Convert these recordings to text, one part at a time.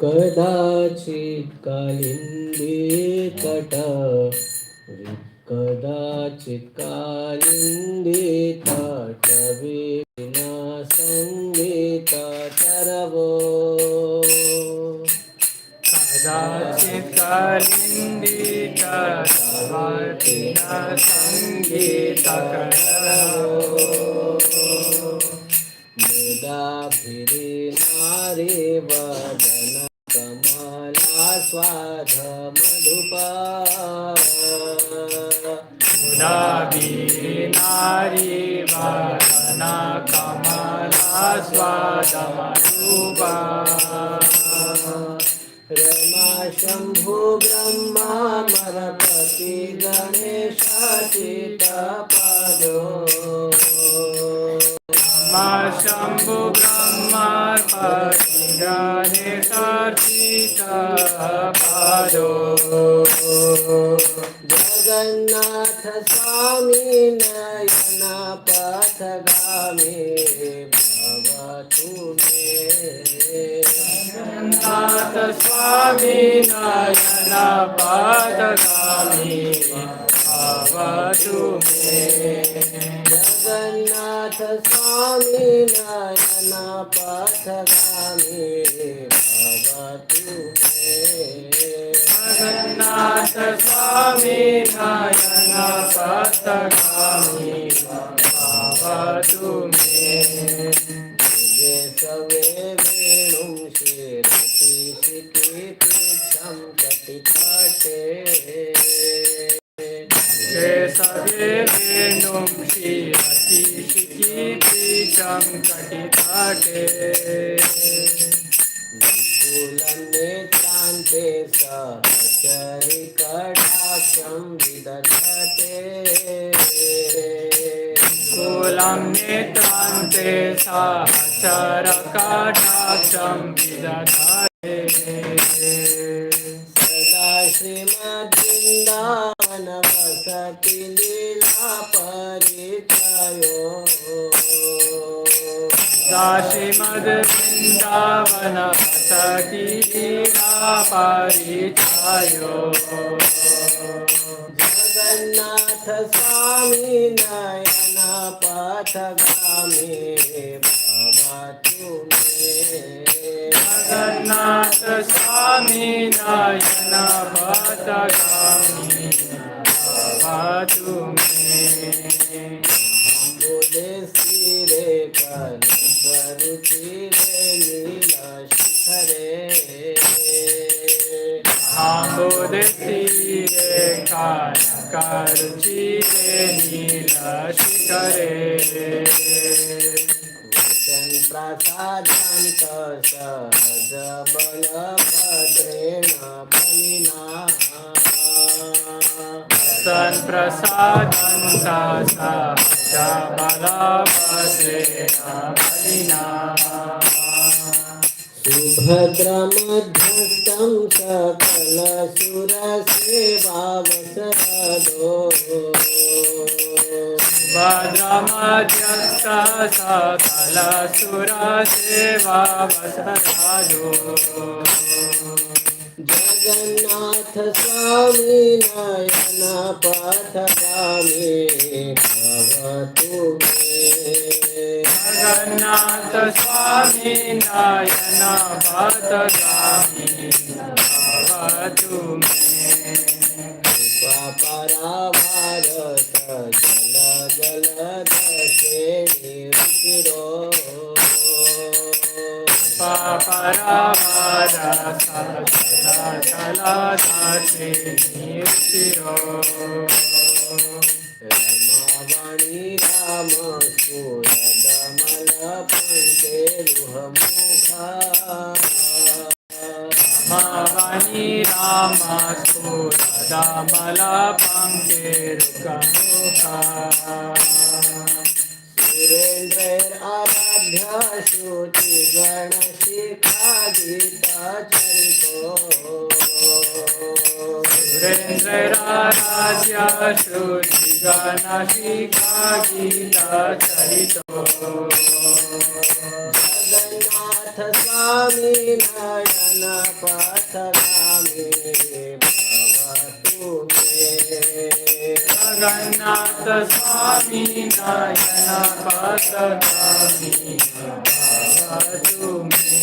कदाचित् कालिन्दे तट कदाचित् कालिन्दे तटवे विनासङ्गे तरवो कदाचित् कालिन्दी तटवर्तिन सङ्गीतकरवो मुदा फिरे नारे वदन कमला स्वाद मधुपा मुदा नारी वदना कमला स्वादमधुपा रमा शंभु ब्रह्मा मरपति गणेशाचितपदो रमा शंभु ब्रह्मा पति गणेशाचितपदो जगन्नाथ स्वामी नयन पथगामी भवतु मे जगन्नाथ स्वामी नयन पथगामी भवतु मे जगन्नाथ स्वामी नयन पथगामी भवतु मे जगन्नाथ स्वामी नयन पथगामी भवतु मे तुझे सवे वेणुं शिरसिकीर्तिं कटितटे ये सवे वेणुं शिरसिकीर्तिं कटितटे विपुलनेत्रान्ते सहचरिकटाक्षं विदधते कुलं नेत्रान्ते सहचरकटाक्षं विदधते सदा श्रीमद्वृन्दावन वसति लीला परिचयो श्रीमद्वृन्दावन वसति लीला परिचयो जगन्नाथ स्वामी नयन पथगामी भवतु मे जगन्नाथ स्वामी नयन पथगामी भवतु मे बोले सिरे करुचिरे नीला शिखरे आम्बोधतीरे कनकरुचिरे नीलशिखरे वचन प्रसादान्त सहज बलभद्रेण बलिना संप्रसादन्ता सहज बलभद्रेण बलिना सुभद्रमध्यस्थं सकलसुरसेवावसरदो भद्रमध्यस्थ सकलसुरसेवावसरादो जगन्नाथ स्वामी नयन पथगामी भवतु मे जगन्नाथ स्वामी नयन पथगामी भवतु मे पराभारत जल जलदशेणी रुचिरो रमावाणी राम सुरदमल पंके रुहमुखा रमावाणी राम सुरदमल पंके रुहमुखा सुरेन्द्रैराराध्य श्रुति गणशिखा गीता चरितो सुरेन्द्रराज्य श्रुति गणशिखा गीता चरितो जगन्नाथ स्वामी नयन पथगामी भवतु मे जगन्नाथ स्वामी नयन पथगामी भवतु मे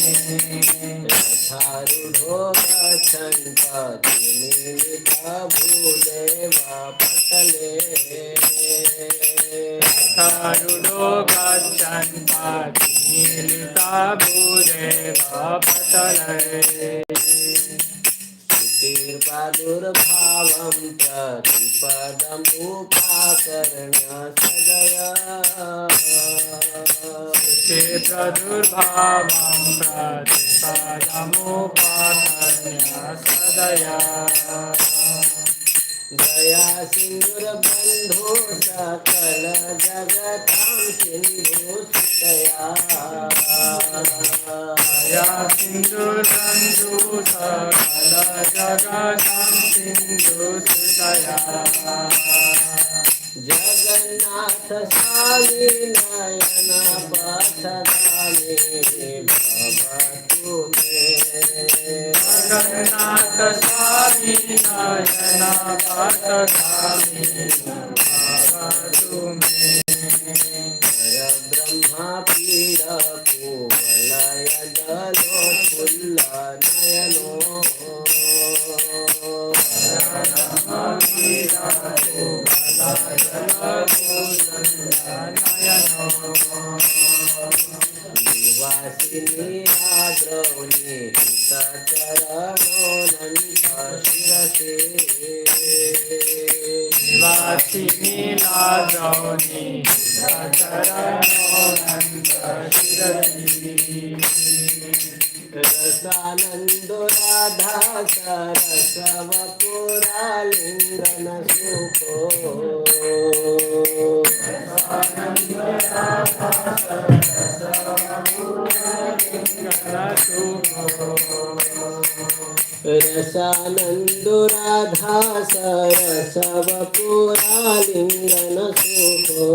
रथारूढो गच्छन् पथिमिलिता भूदेव पटले रथारूढो गच्छन् पथिमिलिता भूदेव पटले प्रादुर्भावं प्रतिपदमुपाकर्ण्य सदया ते प्रादुर्भावं प्रतिपदमुपाकर्ण्य सदया दया सिन्धुर्बन्धो सकल जगतां सिन्धु सुतया दया सिन्धुर्बन्धु सकल जगतां सिन्धु सुतया जगन्नाथ स्वामी नयन पथगामी भवतु मे जगन्नाथ स्वामी नयन पथगामी भवतु मे परब्रह्म पीड कुवलय दलोत्फुल्ल नयनो निवासिनी राद्रौनि हितचरणोऽनन्त शिरसे निवासिनी लाजौनि चरणोऽनन्त शिरसि रसानन्दो राधा सरसवपुरालिङ्गन सुखो रसानन्दो राधा सरसवपुरालिङ्गन सुखो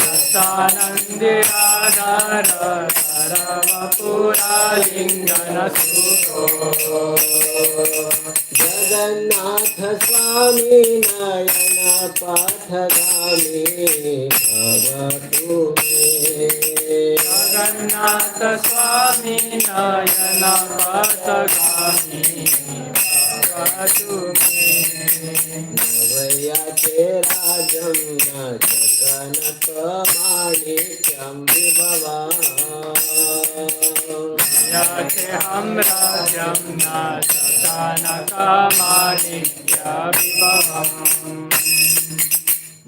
रसानन्दे राधार सरवपुरालिङ्गन सुखो जगन्नाथ स्वामी नयन पथगामी भवतु मे जगन्नाथ स्वामी नयन पथगामी भवतु मे नवयाचे राजं न जगन्नाथमाणिक्यं विभवा याचे हम राज्यं न शतानकमाणिक्य विभवम्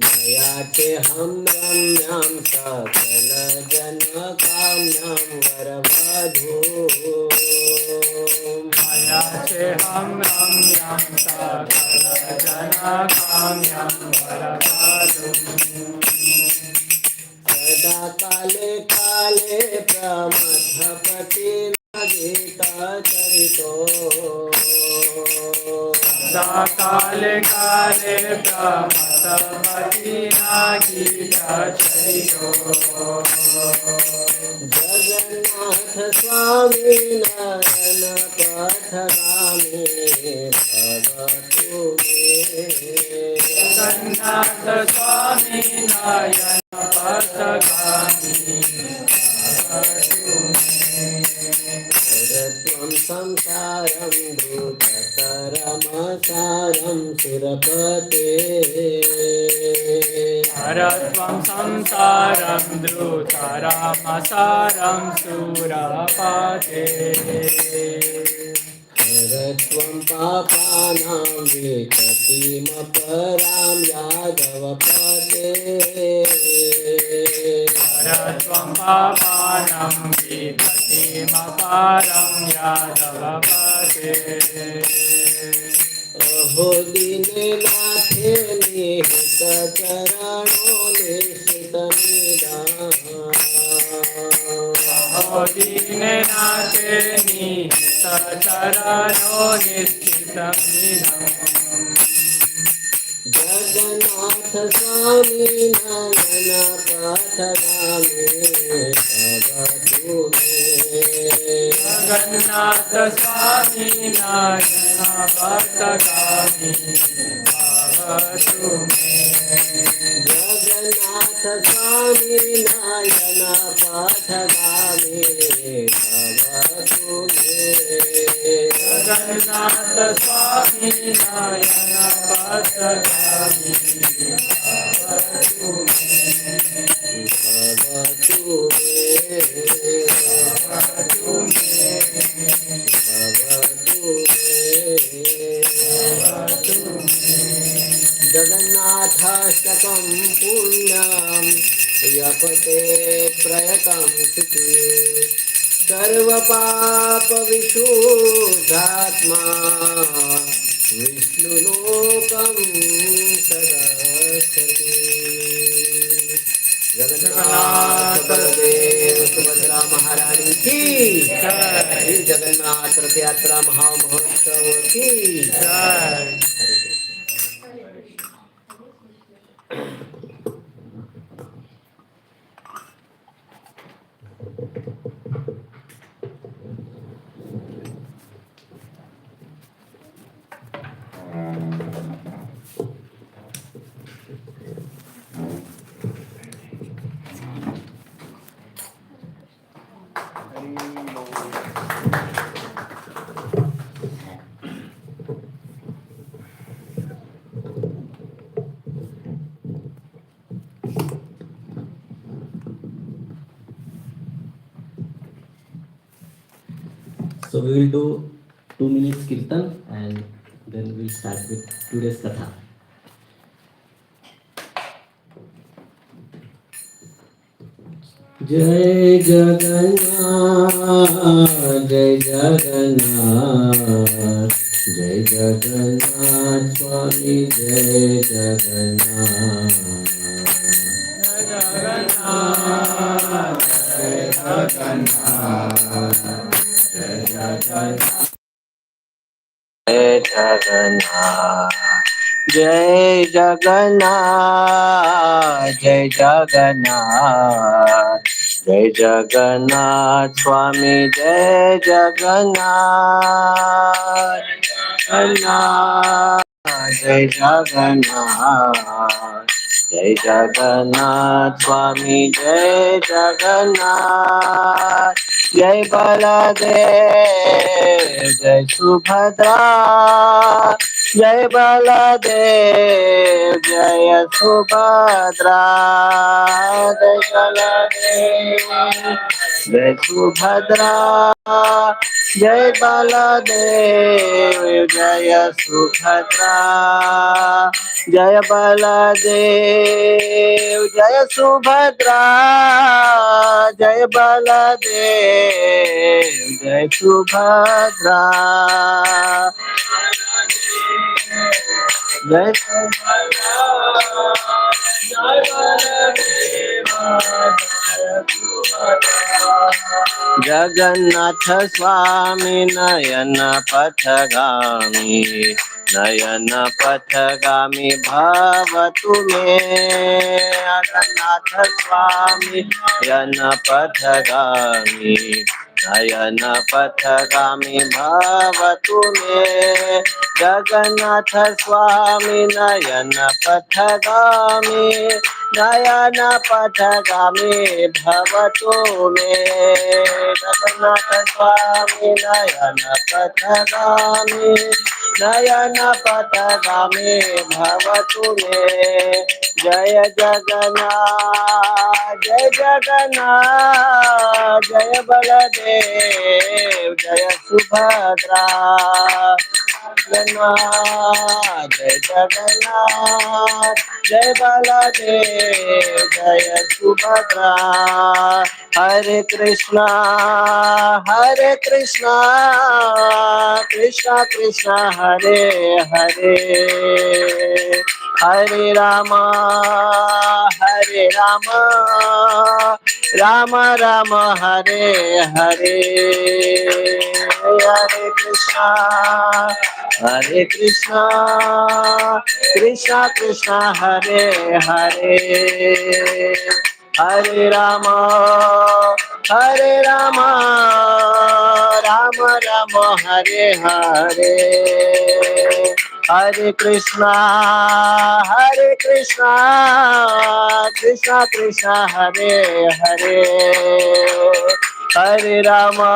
मयाचे हम रम्यां सकल जनकाम्यां वरवधू मयाचे हम रम्यं सकल जनकाम्यं वरवधूम् सदा काले काले प्रमथपति गीता चरितो सदा काले काले प्रमथपति गीता चरितो जगन्नाथ स्वामी नयन पथगामी भवतु मे जगन्नाथ स्वामी नयन पथगामी भवतु मे त्वं संसारं द्रुततरमसारं सुरपते हरत्वं संसारं द्रुतरामसारं सुरपते हरत्वं पापानां विततिमपरां यादवपते हरत्वं पापानं विपतिमपारं यादवपते अहो दीननाथे निहितचरणो निश्चितमिदाम् अहो दीननाथे निहितचरणो निश्चितमिदम् जगन्नाथ स्वामी नयन पथगामी भवतु मे। जगन्नाथ स्वामी नयन पथगामी भवतु मे। जगन्नाथ स्वामी नयन पथगामी भवतु मे। जगन्नाथ स्वामी नयन पथगामी भवतु मे। भवतु मे। भवतु मे। भवतु मे। भवतु मे। जगन्नाथाष्टकं पुण्यं यपते प्रयतं सुखी सर्वपापविशुद्धात्मा विष्णुलोकं सदस्यति। जगन्नाथ बलदेव सुभद्रा महारानी की जय। जगन्नाथ रथ यात्रा महामहोत्सव की जय। So we will do 2 minutes kirtan and then we'll start with today's katha. Jai Jagannath, Jai Jagannath, Jai Jagannath Swami, Jai Jagannath. Jagannath, Jai Jagannath, Jai Jagannath. जय जगन्नाथ, जय जगन्नाथ, जय जगन्नाथ, जय जगन्नाथ स्वामी, जय जगन्नाथ, जगन्नाथ, जय जगन्नाथ, जय जगन्नाथ स्वामी, जय जगन्नाथ, जय बलदेव, जय सुभद्रा, जय बलदेव, जय सुभद्रा, जय बलदेव, जय सुभद्रा, जय बलदेव, जय सुभद्रा, जय बलदेव, जय सुभद्रा, जय बलदेव, जय सुभद्रा, जय सुभद्रा, जय बलदेव, जय सुभद्रा। जगन्नाथ स्वामी नयन पथगामी, नयन पथगामी भवतु मे। जगन्नाथ स्वामी नयन पथगामी, नयन पथगामी भवतु मे। जगन्नाथ स्वामी नयन पथगामी, नयन पथगामी भवतु मे। जगन्नाथ स्वामी नयन पथगामी, नयन पथगामी भवतु मे। जय जगन्नाथ, जय जगन्नाथ, जय बलदेव, जय सुभद्रा, जगन्नाथ, जय जगन्नाथ, जय बलदेव, जय सुभद्रा। हरे कृष्णा, कृष्णा कृष्णा हरे हरे, हरे रामा, राम राम हरे हरे। हरे Krishna, Hare Krishna, Krishna Krishna, Hare Hare, Hare Rama, Hare Rama, Rama Rama, Hare Hare, Hare Krishna, Krishna Krishna, Hare Hare, Hare Rama,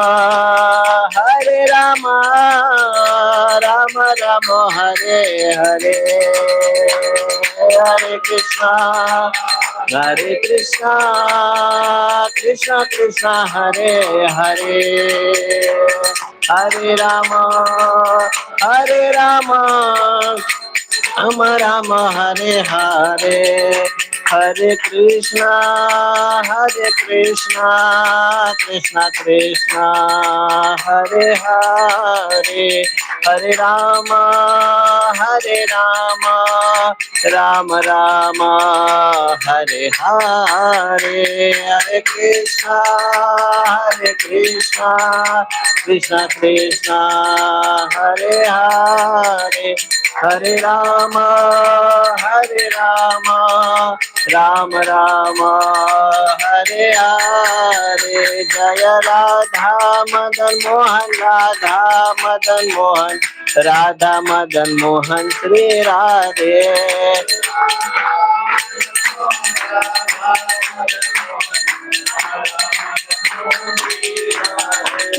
Rama Rama, Hare Hare, Hare Krishna, Krishna Krishna, Hare Hare, Hare Rama, Rama Rama, Hare Hare, Hare Krishna, Krishna Krishna, Hare Hare, Hare Rama, Rama Rama, Hare Hare, Hare Krishna, Krishna Krishna, Hare Hare, Hare Rama, Rama Rama, Hare Hare, Jaya Radha Madan Mohan, Radha Madan Mohan, Sri Radhe.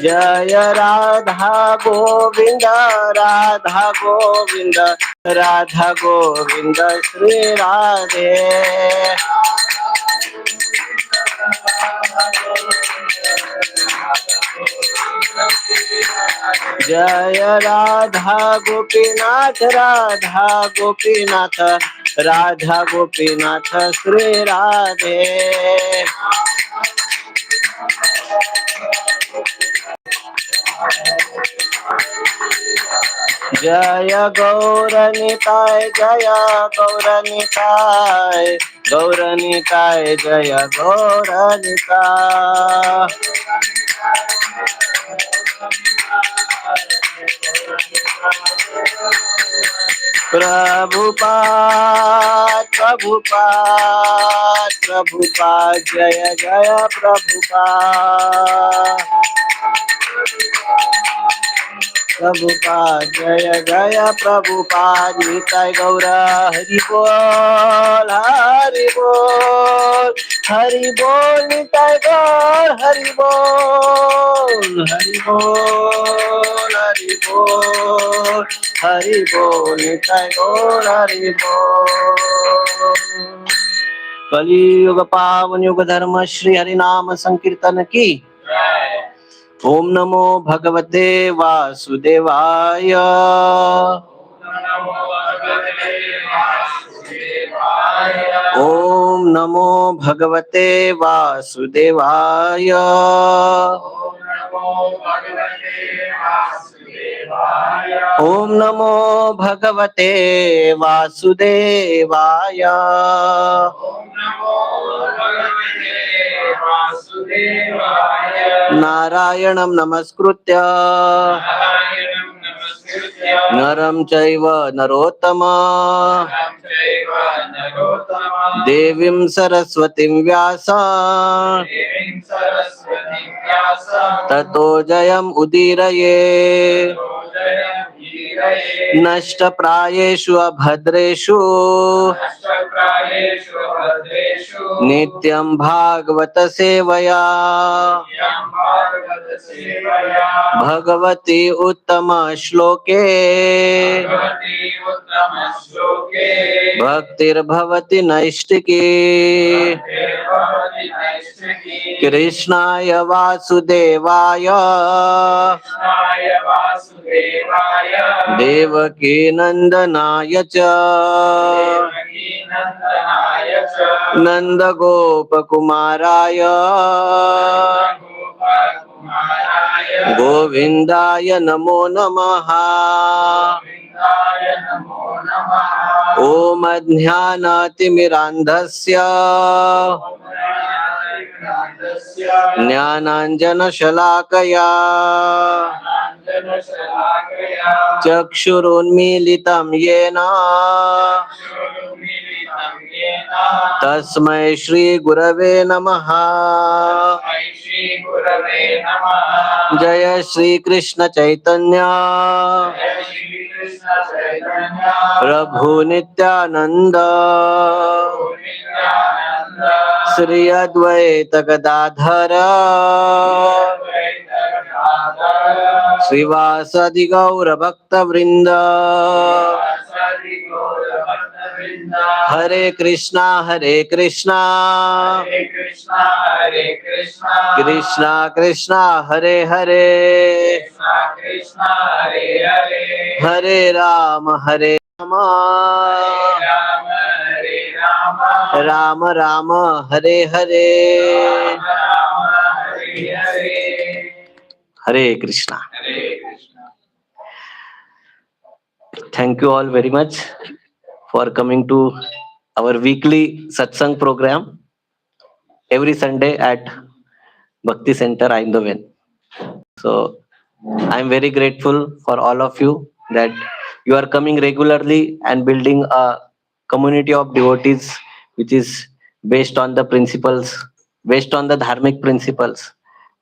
Jaya Radha Govinda, Radha Govinda, Radha Govinda, Sri Radhe. Jaya Radha Gopinath, Radha Gopinath, Radha Gopinath, Sri Radhe. Jaya Gauranitai, Jaya Gauranitai, Gauranitai, Jaya Gauranitai. Prabhupada, Prabhupada, Prabhupada, Jaya Jaya Prabhupada. Prabhupada, Jaya Jaya Prabhupada, Nitai Gaura, Hari Bol, Hari Bol, Hari Bol, Nitai Gaur, Hari Bol, Hari Bol, Hari Bol, Hari Bol, Nitai Gaur, Hari Bol. Kali Yuga Pavan Yuga Dharma Shri Hari Nama Sankirtan ki Om Namo Bhagavate Vasudevaya. Om Namo Bhagavate Vasudevaya. Om Namo Bhagavate Vasudevaya. Narayanam Namaskritya Naram Chaiva Narottama Devim Saraswatim Vyasa Tato Jayam Udiraye Nashta Prayeshu Abhadreshu Nityam Bhagavata Sevaya Bhagavati Uttama Shloke Bhaktir Bhavati Naishtiki Krishnaya Vasudevaya Devaki Nandanaya Cha Nanda Gopakumaraya Govindaya Namo Namaha. Om Ajnanatimirandhasya Jnananjana Shalakaya चक्षुरुन्मीलितं येन तस्मै श्रीगुरवे नमः। जय श्री कृष्ण चैतन्य प्रभु नित्यानंद श्री अद्वैत गदाधर श्रीवासदि गौर भक्त वृंद। हरे Krishna Krishna Krishna Hare Hare Hare Ram Ram Ram Hare Hare Hare Krishna. Thank you all very much for coming to our weekly satsang program every Sunday at Bhakti Center, Eindhoven. So I am very grateful for all of you that you are coming regularly and building a community of devotees which is based on the principles, based on the dharmic principles,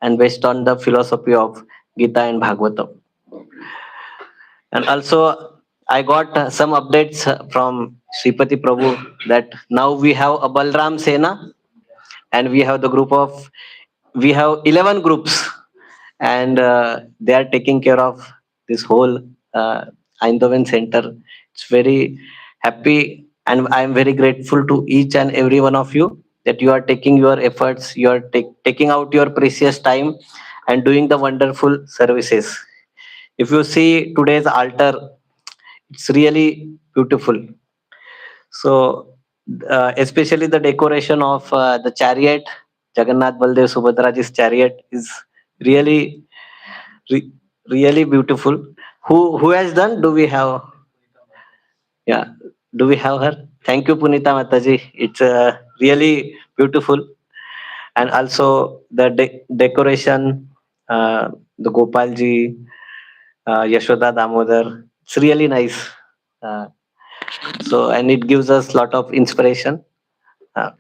and based on the philosophy of Gita and Bhagavatam. And also, I got some updates from Sripati Prabhu that now we have a Balram Sena and we have the group of, we have 11 groups and they are taking care of this whole Eindhoven center. It's very happy and I am very grateful to each and every one of you that you are taking your efforts, you are taking out your precious time and doing the wonderful services. If you see today's altar, it's really beautiful. So, especially the decoration of the chariot, Jagannath Baldev Subhadraji's chariot is really, re- really beautiful. Who has done? Do we have? Yeah, do we have her? Thank you, Punita Mataji. It's really beautiful, and also the decoration, the Gopalji, Yashoda Damodar. It's really nice. Uh, so, and it gives us lot of inspiration. Uh,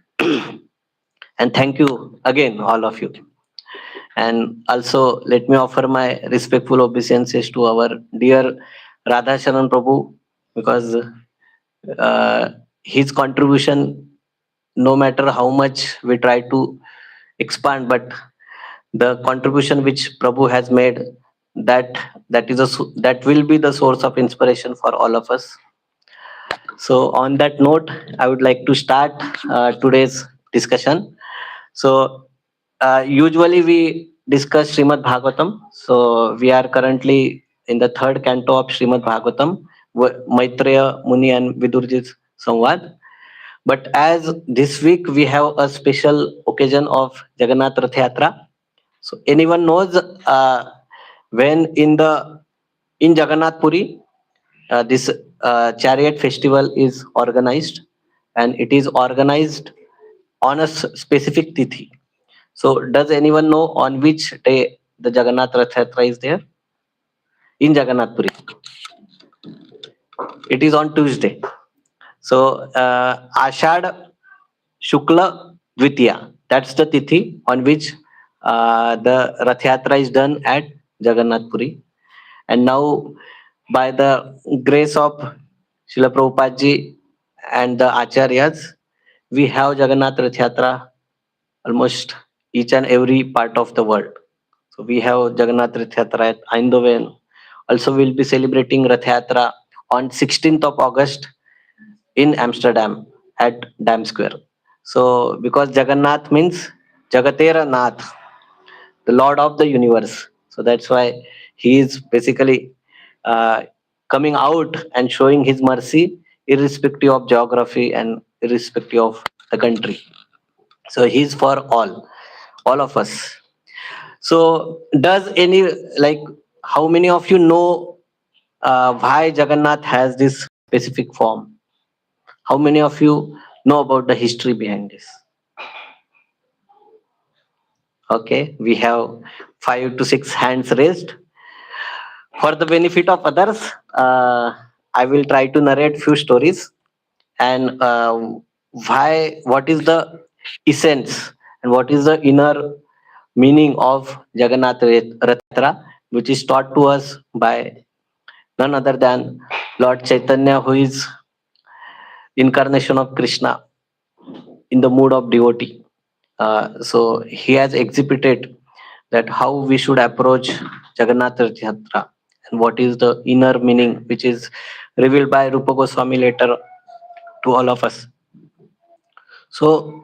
and thank you again, all of you. And also, let me offer my respectful obeisances to our dear Radha Sharan Prabhu because his contribution, no matter how much we try to expand, but the contribution which Prabhu has made, that that will be the source of inspiration for all of us. So, on that note, I would like to start today's discussion. So, usually we discuss Srimad Bhagavatam. So, we are currently in the third canto of Srimad Bhagavatam, Maitreya Muni and Vidurji's Samvad. But as this week we have a special occasion of Jagannath Rath Yatra. So, anyone knows when in Jagannath Puri this chariot festival is organized, and it is organized on a specific tithi. So, does anyone know on which day the Jagannath Rath Yatra is there? In Jagannath Puri, it is on Tuesday. So, Ashad Shukla Dvitiya, that's the tithi on which the Rath Yatra is done at Jagannath Puri. And now, by the grace of Srila Prabhupada ji and the Acharyas, we have Jagannath Rath Yatra almost each and every part of the world. So we have Jagannath Rath Yatra at Eindhoven. Also, we'll be celebrating Rath Yatra on 16th of August in Amsterdam at Dam Square. So because Jagannath means Jagatera Nath, the Lord of the universe. So that's why he is basically uh, coming out and showing his mercy irrespective of geography and irrespective of the country. So he's for all of us. So does any, like, how many of you know why Jagannath has this specific form? How many of you know about the history behind this? Okay, we have 5 to 6 hands raised. For the benefit of others, I will try to narrate few stories and what is the essence and what is the inner meaning of Jagannath Yatra, which is taught to us by none other than Lord Chaitanya, who is incarnation of Krishna in the mood of devotee. So he has exhibited that how we should approach Jagannath Yatra and what is the inner meaning, which is revealed by Rupa Goswami later to all of us. So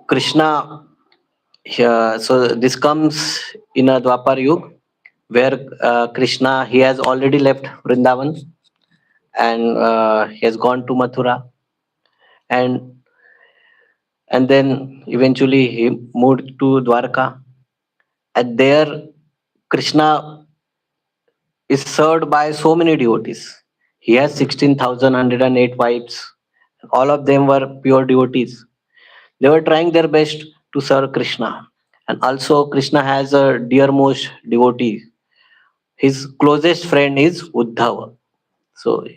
Krishna, so this comes in a Dwapar Yug, where Krishna, he has already left Vrindavan and he has gone to Mathura, and then eventually he moved to Dwarka, and there Krishna is served by so many devotees. He has 16,108 wives. All of them were pure devotees. They were trying their best to serve Krishna. And also Krishna has a dearmost devotee. His closest friend is Uddhava. So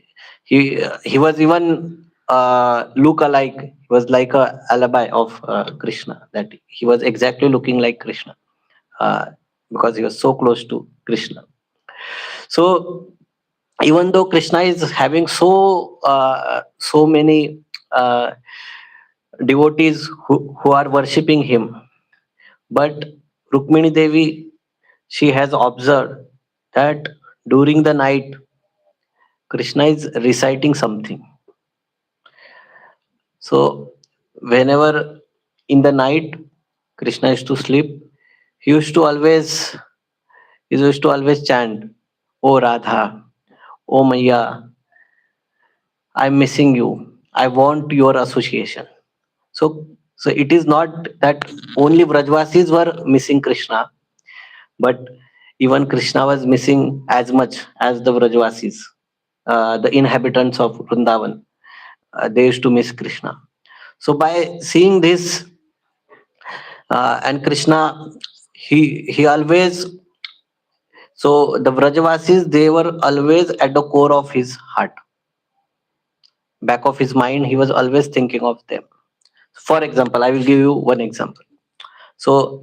he was even look alike. He was like a alibi of Krishna. That he was exactly looking like Krishna uh, because he was so close to Krishna. So even though Krishna is having so many devotees who are worshipping him, but Rukmini Devi, she has observed that during the night Krishna is reciting something. So whenever in the night Krishna used to sleep, he used to always he used to always chant, "Oh Radha, oh Maya, I'm missing you. I want your association." So, so it is not that only Brajvasis were missing Krishna, but even Krishna was missing as much as the Brajvasis, the inhabitants of Vrindavan. They used to miss Krishna. So by seeing this, and Krishna, he always, so the Brajvasis, they were always at the core of his heart, back of his mind. He was always thinking of them. For example, I will give you one example. So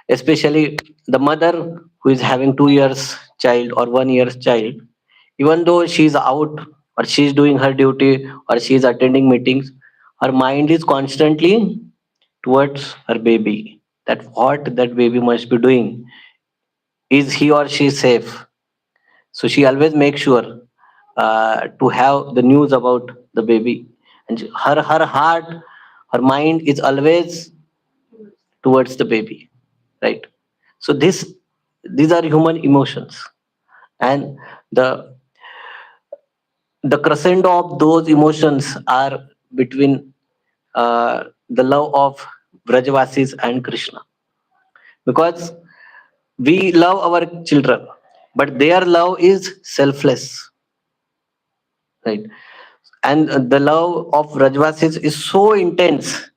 especially the mother who is having 2 years child or 1 year child, even though she is out or she is doing her duty or she is attending meetings, her mind is constantly towards her baby, that what that baby must be doing, is he or she safe. So she always makes sure to have the news about the baby, and her heart, her mind is always towards the baby, right? So these are human emotions, and the crescendo of those emotions are between the love of Brajavasis and Krishna, because we love our children, but their love is selfless, right? And the love of Brajavasis is so intense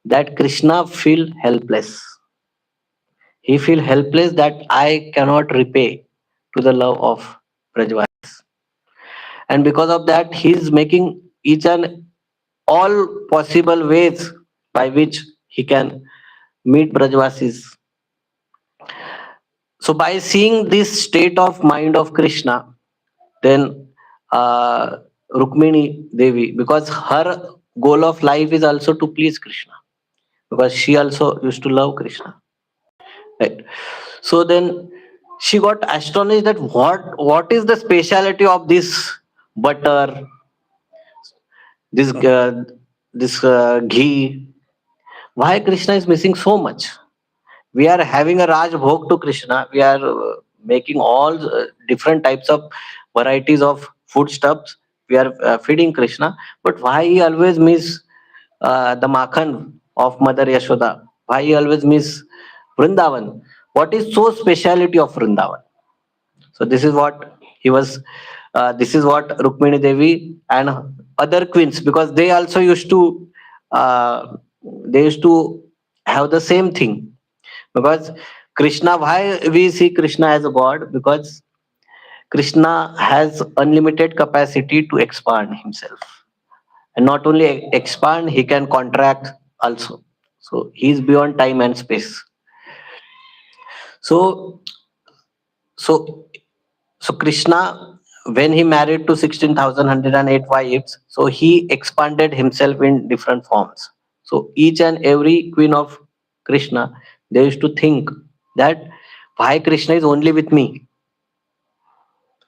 that Krishna feel helpless. He feel helpless that I cannot repay to the love of Brajavasis, and because of that he is making each and all possible ways by which he can meet Brajvasis. So by seeing this state of mind of Krishna, then uh, Rukmini Devi, because her goal of life is also to please Krishna, because she also used to love Krishna, right? So then she got astonished that what is the speciality of this butter, this ghee, why Krishna is missing so much. We are having a Raj Bhog to Krishna. We are making all different types of varieties of foodstuffs. We are feeding Krishna. But why he always miss the Makhan of Mother Yashoda? Why he always miss Vrindavan? What is so speciality of Vrindavan? So this is what he was. This is what Rukmini Devi and other queens, because they also used to. They used to have the same thing, because Krishna, why we see Krishna as a God? Because Krishna has unlimited capacity to expand himself. And not only expand, he can contract also. So he is beyond time and space. So so so Krishna, when he married to 16,108 wives, so he expanded himself in different forms. So each and every queen of Krishna, they used to think that why Krishna is only with me.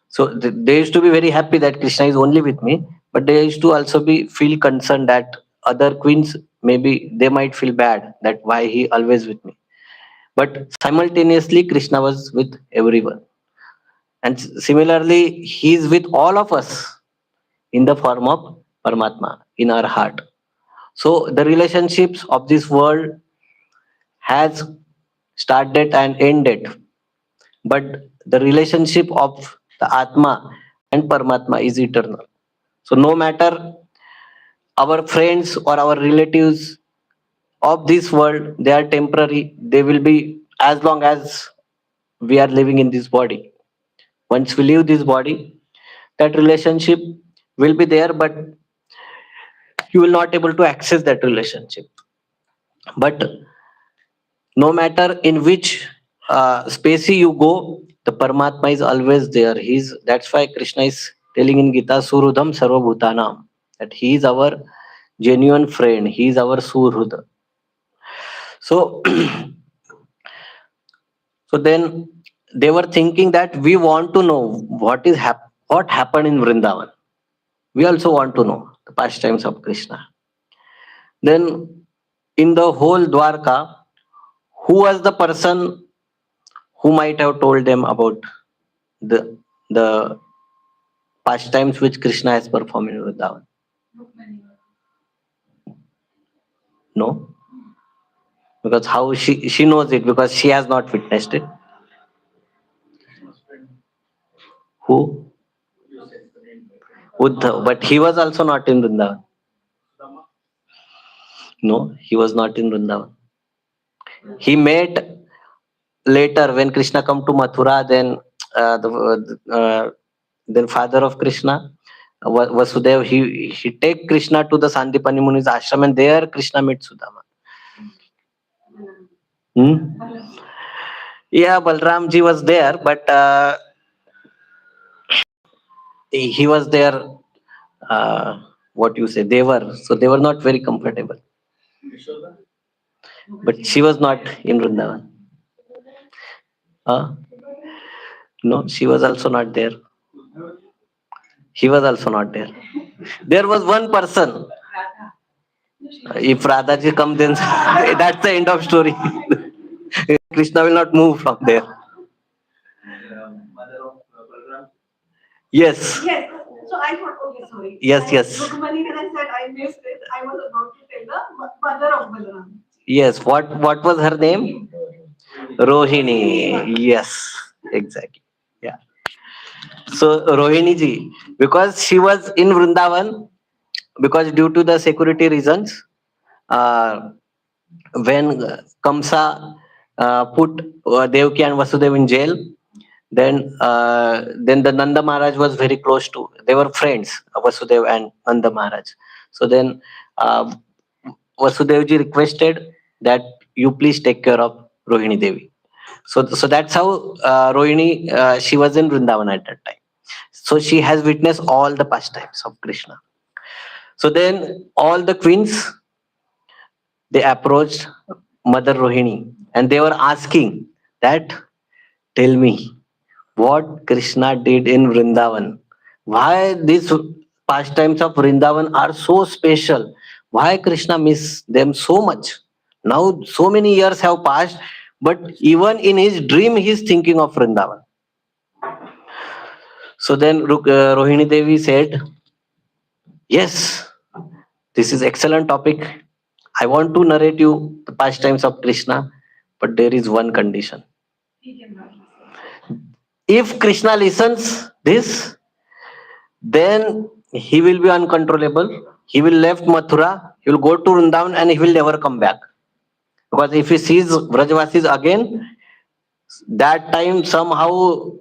So they used to be very happy that Krishna is only with me, but they used to also be feel concerned that other queens, maybe they might feel bad that why he always with me. But simultaneously, Krishna was with everyone, and similarly, he is with all of us in the form of Paramatma in our heart. So the relationships of this world has started and ended, but the relationship of the Atma and Paramatma is eternal. So no matter our friends or our relatives of this world, they are temporary. They will be as long as we are living in this body. Once we leave this body, that relationship will be there, but you will not able to access that relationship. But no matter in which space you go, the Paramatma is always there. He's That's why Krishna is telling in Gita, Surudham Sarvabhutanam, that he is our genuine friend. He is our Surhuda. So so then they were thinking that we want to know what happened in Vrindavan. We also want to know the pastimes of Krishna. Then in the whole Dwarka, who was the person who might have told them about the the pastimes which Krishna has performed in Vrindavan? No, because how she knows it, because she has not witnessed it. Who? Uddhav, but he was also not in Vrindavan. No, he was not in Vrindavan. He met later when Krishna come to Mathura. Then then father of Krishna, Vasudev, he take Krishna to the Sandipani Muni's ashram, and there Krishna met Sudama. Hmm? Yeah, Balramji was there, but he was there. What you say? They were not very comfortable. But she was not in Vrindavan. No, she was also not there. He was also not there. There was one person. If Radhaji comes, then that's the end of story. Krishna will not move from there. Yes. Yes. So I thought, okay, sorry. Yes, yes. Rukmani, when I said I missed it, I was about to tell the mother of Balaram. Yes. What was her name? Rohini. Yes, exactly. Yeah. So Rohini ji, because she was in Vrindavan, because due to the security reasons, uh, when Kamsa put Devki and Vasudev in jail, then the Nanda Maharaj was very close to. They were friends, Vasudev and Nanda Maharaj. So then Vasudev ji requested that you please take care of Rohini Devi. So that's how Rohini, she was in Vrindavan at that time. So she has witnessed all the pastimes of Krishna. So then all the queens, they approached Mother Rohini, and they were asking that, tell me what Krishna did in Vrindavan. Why these pastimes of Vrindavan are so special? Why Krishna miss them so much? Now so many years have passed, but even in his dream he is thinking of Vrindavan. So then Rohini Devi said, yes, this is excellent topic. I want to narrate you the pastimes of Krishna, but there is one condition. If Krishna listens this, then he will be uncontrollable. He will left Mathura, he will go to Vrindavan, and he will never come back. Because if he sees Vrajavasis again, That time somehow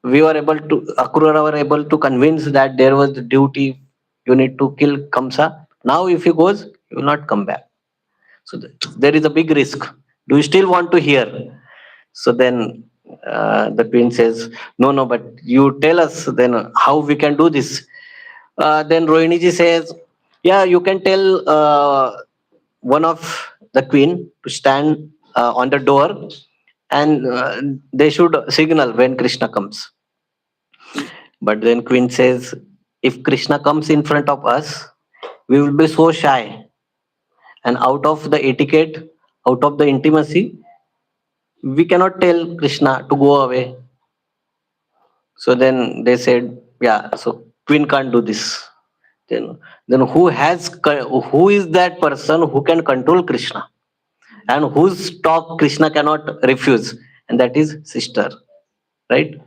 Akrura were able to convince that there was the duty, you need to kill Kamsa. Now if he goes, he will not come back. So there is a big risk. Do you still want to hear? So then the queen says, no, no, but you tell us then how we can do this. Then Rohini ji says, yeah, you can tell one of the queen to stand on the door, and they should signal when Krishna comes. But then queen says, if Krishna comes in front of us, we will be so shy, and out of the etiquette, out of the intimacy, we cannot tell Krishna to go away. So then they said, yeah, so queen can't do this. Then who is that person who can control Krishna and whose talk Krishna cannot refuse? And that is sister, right?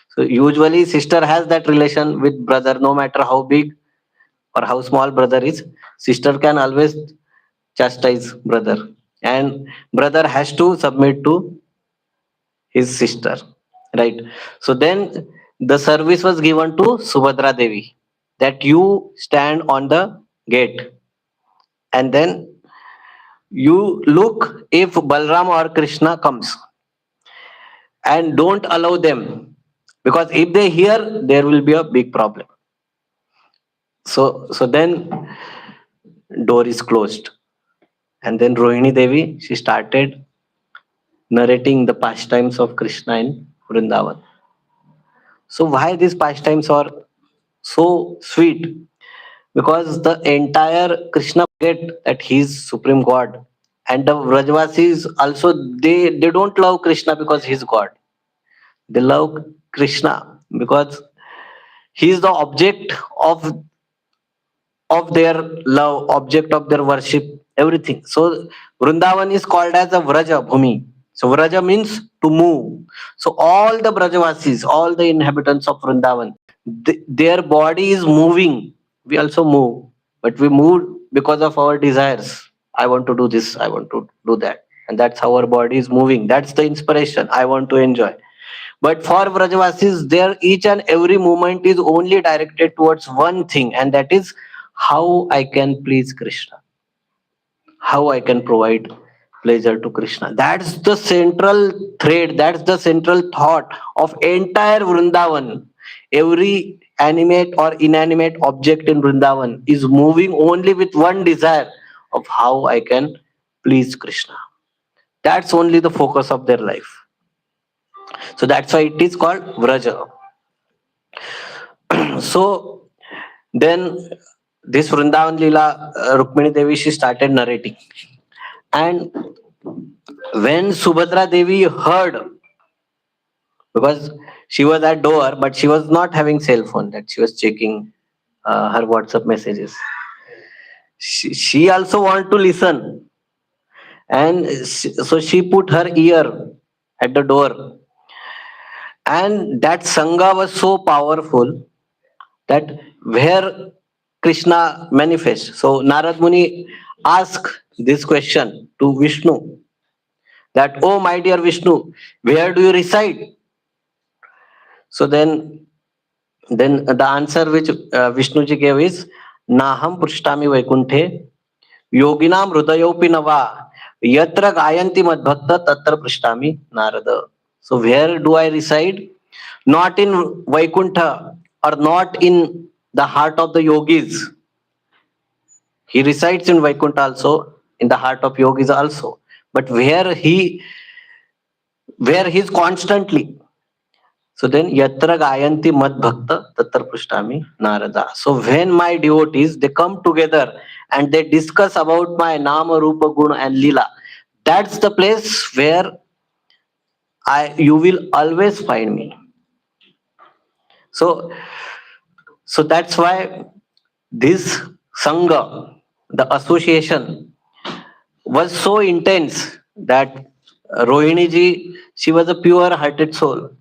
So usually sister has that relation with brother, no matter how big or how small brother is. Sister can always chastise brother, and brother has to submit to his sister, right? So then the service was given to Subhadra Devi, that you stand on the gate, and then you look if Balram or Krishna comes, and don't allow them, because if they hear, there will be a big problem. So then door is closed, and then Rohini Devi, she started narrating the pastimes of Krishna in Vrindavan. So why these pastimes are so sweet? Because the entire Krishna forget that he is supreme God, and the Vrajvasis also, they don't love Krishna because he's God. They love Krishna because he is the object of their love, object of their worship, everything. So Vrindavan is called as a Vraja Bhumi. So Vraja means to move. So all the Brajavasis, all the inhabitants of Vrindavan, their body is moving. We also move, but we move because of our desires. I want to do this, I want to do that. And that's how our body is moving. That's the inspiration. I want to enjoy. But for Vrajavasis, their each and every movement is only directed towards one thing, and that is how I can please Krishna, how I can provide pleasure to Krishna. That's the central thread, that's the central thought of entire Vrindavan. Every animate or inanimate object in Vrindavan is moving only with one desire of how I can please Krishna. That's only the focus of their life. So that's why it is called Vraja. So then this Vrindavan Leela, Rukmini Devi, she started narrating. And when Subhadra Devi heard, because she was at door, but she was not having cell phone, that she was checking her WhatsApp messages. She also want to listen. And so she put her ear at the door. And that Sangha was so powerful that where Krishna manifests. So Narad Muni asked this question to Vishnu, that, oh my dear Vishnu, where do you reside? So then the answer which Vishnu ji gave is, Naham Prushtami Vaikunthe Yoginam Hrudayopi Nava Yatra Gayanti Madbhakta Tatra Prushtami Narada. So where do I reside? Not in Vaikuntha, or not in the heart of the yogis. He resides in Vaikuntha also, in the heart of yogis also. But where he is constantly. So then Yatra Gayanti Mad Bhakta Tatra Prushtami Narada. So when my devotees, they come together and they discuss about my Nama, Rupa, Guna and Lila, that's the place where you will always find me. So that's why this Sangha, the association, was so intense that Rohini ji, she was a pure hearted soul.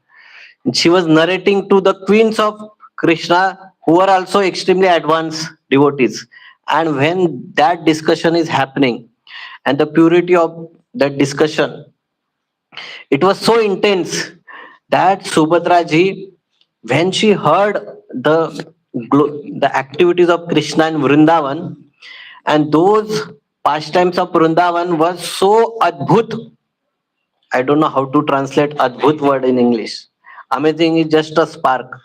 She was narrating to the queens of Krishna, who are also extremely advanced devotees. And when that discussion is happening, and the purity of that discussion, It was so intense that Subhadra ji, when she heard the activities of Krishna in Vrindavan, and those pastimes of Vrindavan was so adbhut. I don't know how to translate adbhut word in English. Amazing is just a spark.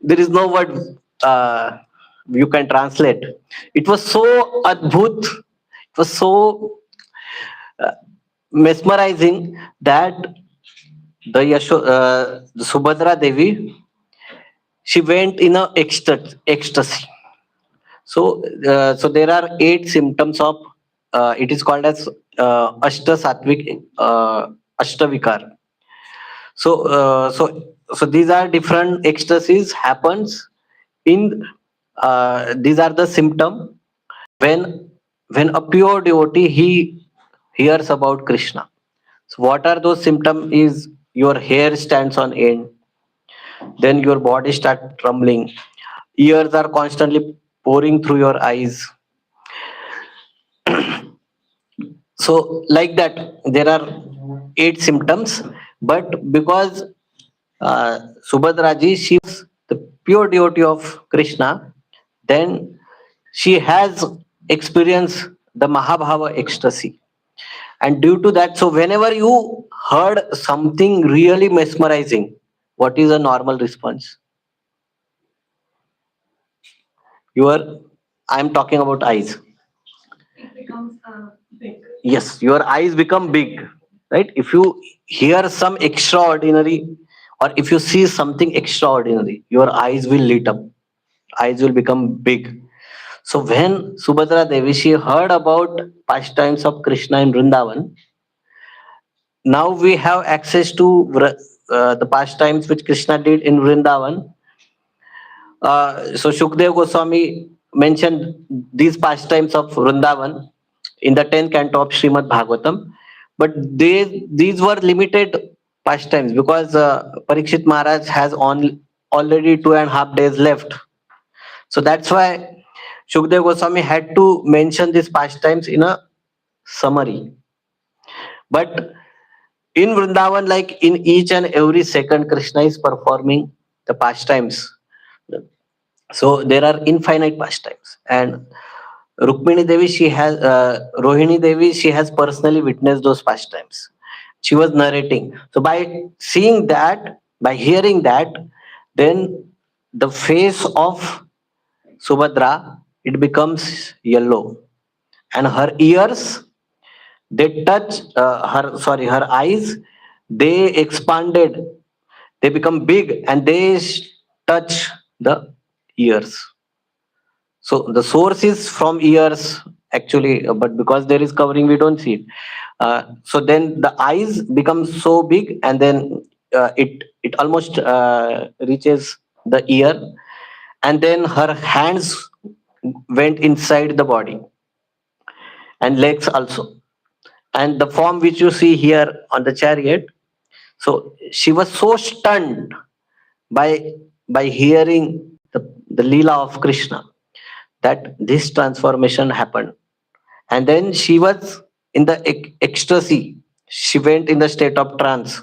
There is no word you can translate. It was so adbhut. It was so mesmerizing that the Subhadra Devi, she went in a ecstasy. So there are 8 symptoms of it is called as Ashta Sattvic Ashtavikar. So these are different ecstasies happens in these are the symptom when a pure devotee he hears about Krishna. So what are those symptoms is your hair stands on end, then your body start trembling, ears are constantly pouring through your eyes. So like that there are 8 symptoms, but because Subhadraji, she was the pure devotee of Krishna, then she has experienced the Mahabhava ecstasy. And due to that, so whenever you heard something really mesmerizing, what is a normal response? Your, I'm talking about eyes. It becomes big. Yes, your eyes become big, right? If you hear some extraordinary or if you see something extraordinary, your eyes will lit up, eyes will become big. So when Subhadra Devi she heard about pastimes of Krishna in Vrindavan, now we have access to the pastimes which Krishna did in Vrindavan. So Shukdev Goswami mentioned these pastimes of Vrindavan in the 10th canto of Srimad Bhagavatam, but these were limited pastimes because Parikshit Maharaj has already 2.5 days left. So that's why Shukdev Goswami had to mention these pastimes in a summary. But in Vrindavan, like in each and every second, Krishna is performing the pastimes. So there are infinite pastimes. And Rukmini Devi, she has, Rohini Devi, she has personally witnessed those pastimes. She was narrating. So by seeing that, by hearing that, then the face of Subhadra, it becomes yellow. And her ears, they touch her eyes, they expanded, they become big and they touch the ears. So the source is from ears actually, but because there is covering, we don't see it. So then the eyes become so big, and then it almost reaches the ear, and then her hands went inside the body and legs also. And the form which you see here on the chariot, so she was so stunned by hearing the Leela of Krishna that this transformation happened. And then she was in the ecstasy. She went in the state of trance.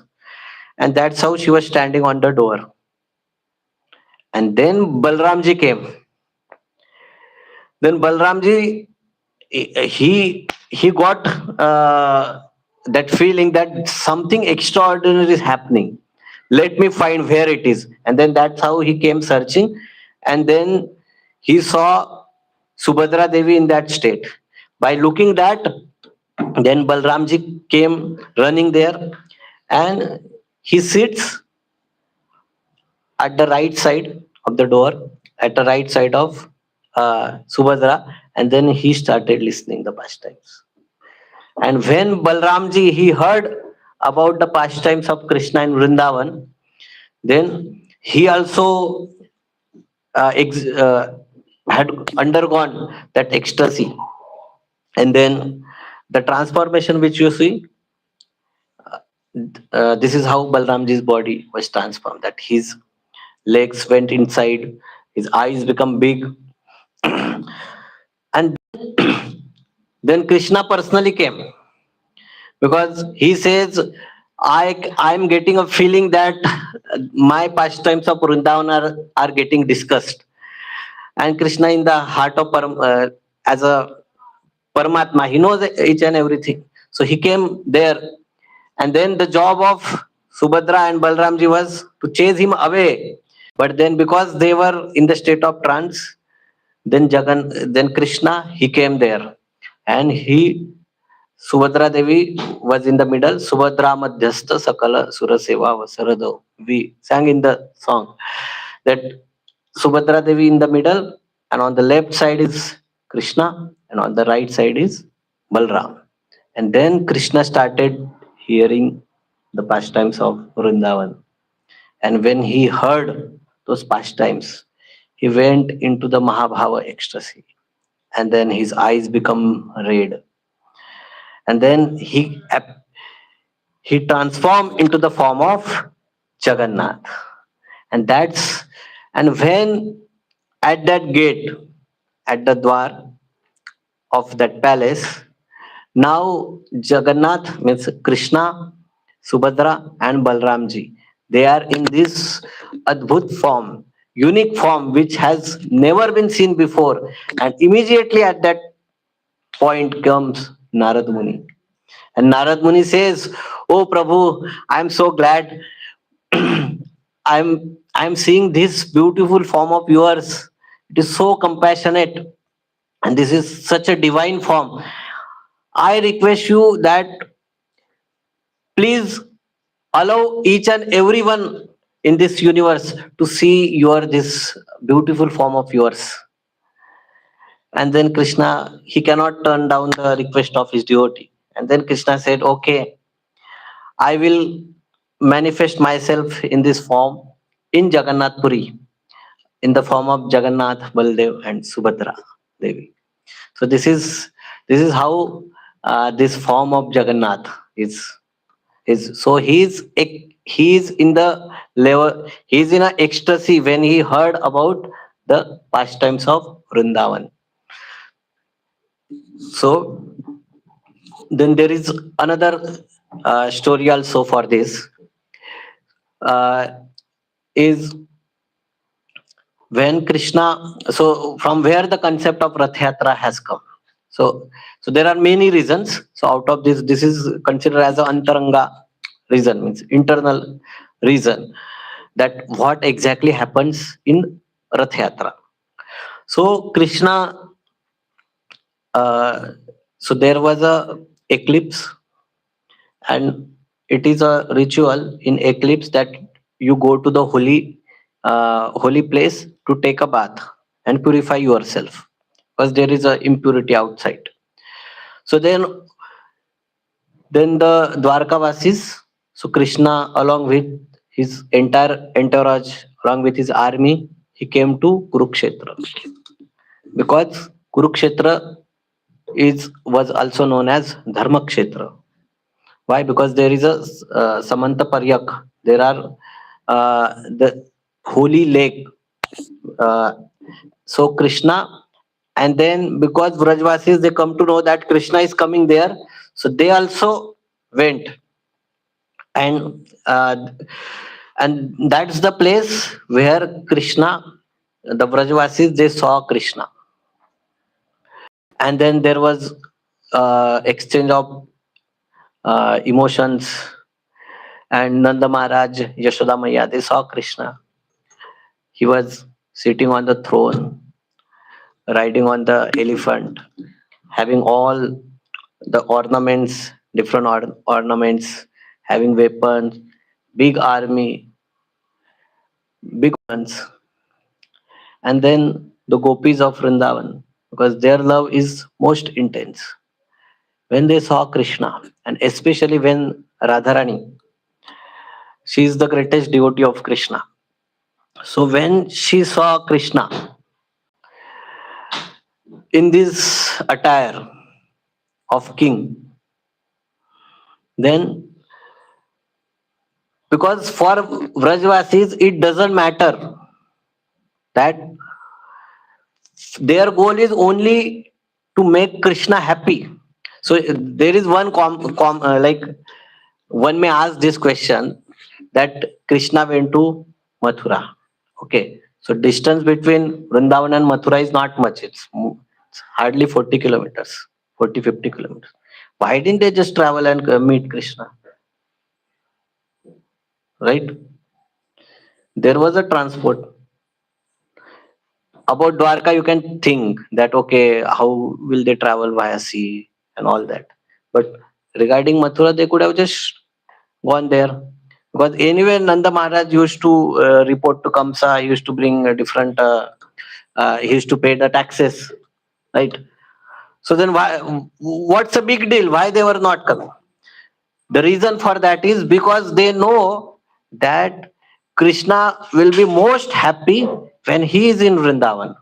And that's how she was standing on the door. And then Balramji came. Then Balramji, he got that feeling that something extraordinary is happening. Let me find where it is. And then that's how he came searching. And then he saw Subhadra Devi in that state. By looking that, then Balramji came running there, and he sits at the right side of the door, at the right side of Subhadra, and then he started listening the pastimes. And when Balramji he heard about the pastimes of Krishna in Vrindavan, then he also had undergone that ecstasy. And then the transformation which you see, this is how Balramji's body was transformed. That his legs went inside, his eyes become big, and then Krishna personally came. because he says, I'm getting a feeling that my pastimes of Vrindavan are getting discussed. And Krishna in the heart of as a Paramatma, he knows each and everything. So he came there, and then the job of Subhadra and Balramji was to chase him away. But then because they were in the state of trance, then Krishna, he came there, and Subhadra Devi was in the middle. Subhadra Madhyastha Sakala Suraseva Vasarado. We sang in the song that Subhadra Devi in the middle, and on the left side is Krishna, and on the right side is Balram. And then Krishna started hearing the pastimes of Vrindavan. And when he heard those pastimes, he went into the Mahabhava ecstasy. And then his eyes become red. And then he transformed into the form of Jagannath. And when at that gate, at the dwar of that palace, now Jagannath means Krishna, Subhadra, and Balramji. They are in this adbhut form, unique form which has never been seen before. And immediately at that point comes Narad Muni. And Narad Muni says, "Oh Prabhu, I'm so glad. I'm seeing this beautiful form of yours. It is so compassionate, and this is such a divine form. I request you that please allow each and everyone in this universe to see your this beautiful form of yours." And then Krishna, he cannot turn down the request of his devotee. And then Krishna said, "Okay, I will manifest myself in this form in Jagannath Puri, in the form of Jagannath, Baldev, and Subhadra Devi." So this is how this form of Jagannath is. So he's in the level, he's in an ecstasy when he heard about the pastimes of Vrindavan. So then there is another story also for this. Uh, is when Krishna, so from where the concept of Rath Yatra has come. So there are many reasons. So out of this is considered as an antaranga reason, means internal reason, that what exactly happens in Rath Yatra. So Krishna, uh, so there was a eclipse, and it is a ritual in eclipse that you go to the holy place to take a bath and purify yourself, because there is a impurity outside. So then the Dwarkavasis, so Krishna along with his entire entourage, along with his army, he came to Kurukshetra, because Kurukshetra was also known as Dharmakshetra. Why? Because there is a Samanta Paryak. There are the holy lake. Uh, so Krishna, and then because Vrajvasis, they come to know that Krishna is coming there, so they also went, and and that's the place where Krishna, the Vrajvasis, they saw Krishna, and then there was exchange of emotions, and Nanda Maharaj, Yashoda Maya, they saw Krishna. He was sitting on the throne, riding on the elephant, having all the ornaments, different ornaments, having weapons, big army, big ones. And then the gopis of Vrindavan, because their love is most intense. When they saw Krishna, and especially when Radharani, she is the greatest devotee of Krishna. So when she saw Krishna in this attire of king, then because for Vrajvasis it doesn't matter, that their goal is only to make Krishna happy. So there is one like one may ask this question that Krishna went to Mathura. Okay, so distance between Vrindavan and Mathura is not much. It's hardly 40 kilometers, 40-50 kilometers. Why didn't they just travel and meet Krishna? Right? There was a transport. About Dwarka, you can think that okay, how will they travel via sea and all that. But regarding Mathura, they could have just gone there. Because anyway, Nanda Maharaj used to report to Kamsa, he used to bring a different, he used to pay the taxes, right? So then why, what's the big deal? Why they were not coming? The reason for that is because they know that Krishna will be most happy when he is in Vrindavan.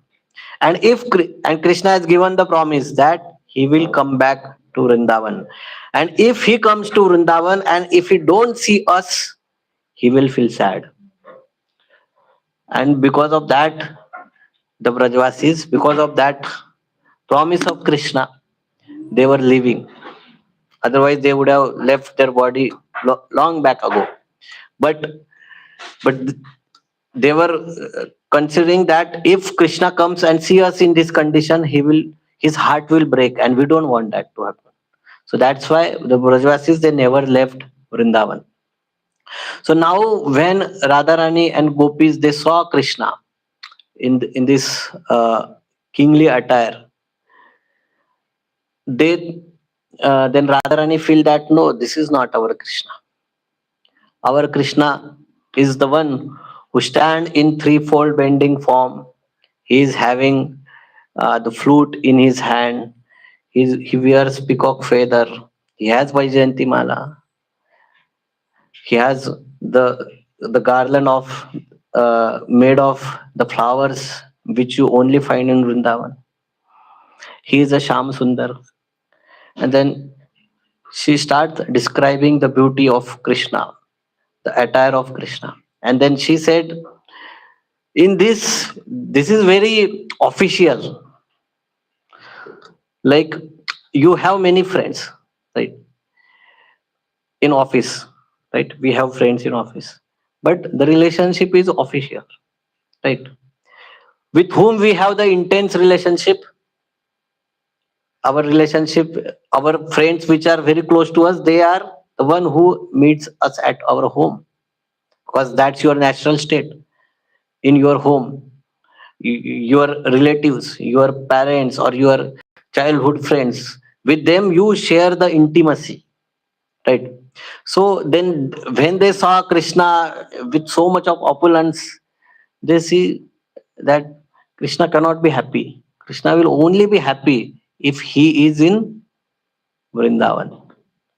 And and Krishna has given the promise that he will come back to Vrindavan. And if he comes to Vrindavan and if he don't see us, he will feel sad. And because of that, the Brajvasis, because of that promise of Krishna, they were leaving. Otherwise, they would have left their body long back ago. But but they were considering that if Krishna comes and see us in this condition, his heart will break, and we don't want that to happen. So that's why the Brajvasis, they never left Vrindavan. So now when Radharani and Gopis, they saw Krishna in this kingly attire, they then Radharani feel that no, this is not our Krishna. Our Krishna is the one who stand in threefold bending form. He is having the flute in his hand. He wears peacock feather. He has Vaijayanti Mala. He has the garland of made of the flowers which you only find in Vrindavan. He is a Sham Sundar. And then she starts describing the beauty of Krishna, the attire of Krishna. And then she said, in this is very official. Like you have many friends, right? In office, right? We have friends in office. But the relationship is official, right? With whom we have the intense relationship, our friends which are very close to us, they are the one who meets us at our home. Because that's your natural state in your home. Your relatives, your parents, or your childhood friends, with them you share the intimacy, right? So then when they saw Krishna with so much of opulence, they see that Krishna cannot be happy. Krishna will only be happy if he is in Vrindavan,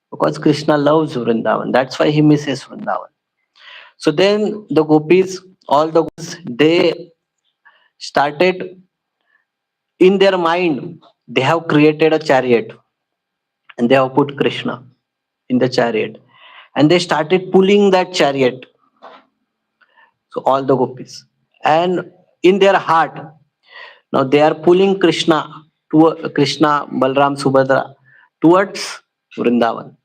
because Krishna loves Vrindavan. That's why he misses Vrindavan. So then the gopis, all the gopis, they started in their mind, they have created a chariot and they have put Krishna in the chariot and they started pulling that chariot. So all the gopis, and in their heart, now they are pulling Krishna, Balram, Subhadra towards Vrindavan.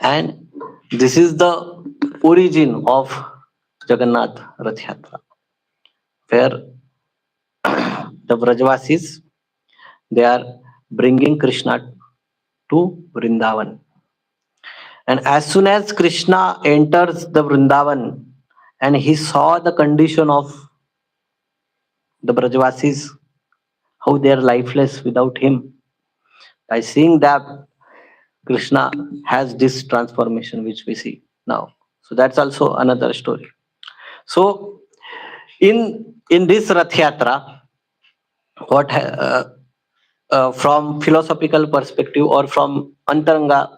And this is the origin of Jagannath Rath Yatra, where the Brajvasis, they are bringing Krishna to Vrindavan. And as soon as Krishna enters the Vrindavan and he saw the condition of the Brajvasis, how they are lifeless without him, by seeing that, Krishna has this transformation which we see now. So that's also another story. So in this Rath Yatra, what from philosophical perspective or from Antaranga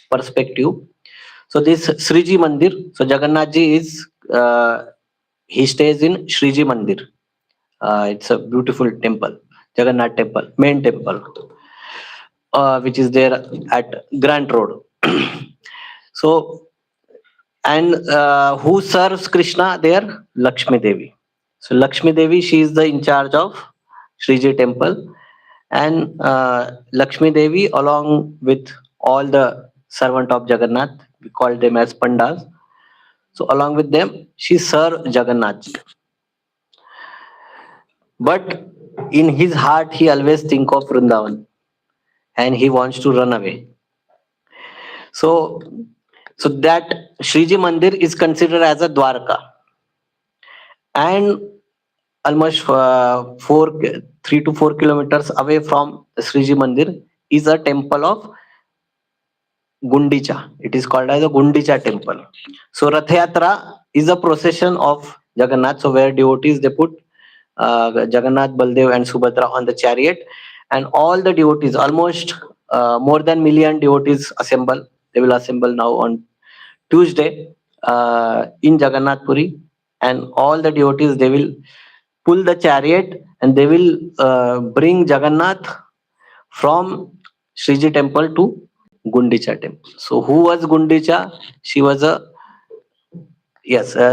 perspective, so this Sriji Mandir, so Jagannath ji is he stays in Sriji Mandir. It's a beautiful temple, Jagannath temple, main temple, which is there at Grant Road. So and who serves Krishna there? Lakshmi Devi. So Lakshmi Devi, she is the in charge of Sriji temple, and Lakshmi Devi along with all the servant of Jagannath, we call them as Pandas. So along with them, she served Jagannath. But in his heart, he always think of Vrindavan and he wants to run away. So, so that Shriji Mandir is considered as a Dwarka, and almost 3 to 4 kilometers away from Sriji Mandir is a temple of Gundicha. It is called as a Gundicha temple. So Rath Yatra is a procession of Jagannath. So where devotees they put Jagannath, Baldev, and Subhadra on the chariot, and all the devotees, almost more than million devotees assemble. They will assemble now on Tuesday in Jagannath Puri, and all the devotees they will pull the chariot and they will bring Jagannath from Sriji temple to Gundicha temple. So who was Gundicha? She was a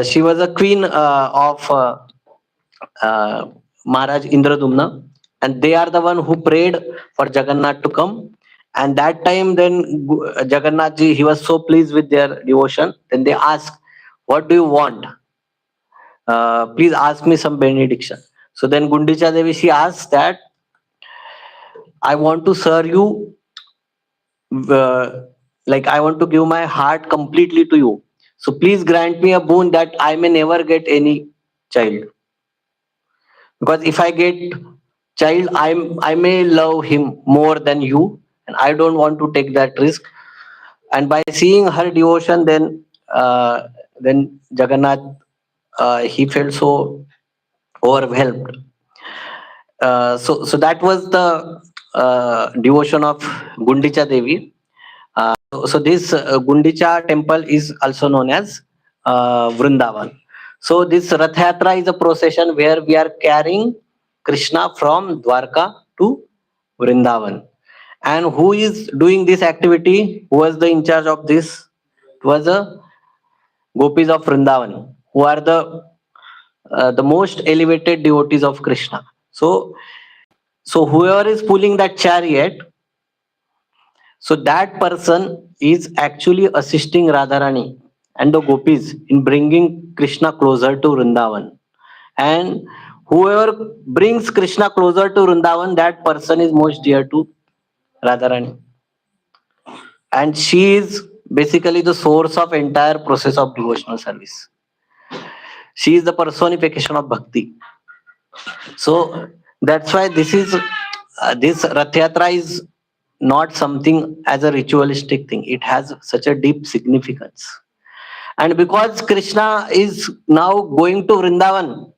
she was a queen of Maharaj Indradumna, and they are the one who prayed for Jagannath to come. And that time, then Jagannath ji, he was so pleased with their devotion. Then they asked, "What do you want? Please ask me some benediction." So then Gundicha Devi she asked that, "I want to serve you, like I want to give my heart completely to you. So please grant me a boon that I may never get any child. Because if I get child, I may love him more than you, and I don't want to take that risk." And by seeing her devotion, then Jagannath he felt so overwhelmed. So that was the devotion of Gundicha Devi. So this Gundicha temple is also known as Vrindavan. So this Rath Yatra is a procession where we are carrying Krishna from Dwarka to Vrindavan. And who is doing this activity? Who was the in charge of this? It was the gopis of Vrindavan, who are the most elevated devotees of Krishna. So whoever is pulling that chariot, so that person is actually assisting Radharani and the gopis in bringing Krishna closer to Vrindavan. And whoever brings Krishna closer to Vrindavan, that person is most dear to Radharani. And she is basically the source of entire process of devotional service. She is the personification of bhakti. So that's why this Rath Yatra is not something as a ritualistic thing. It has such a deep significance. And because Krishna is now going to Vrindavan,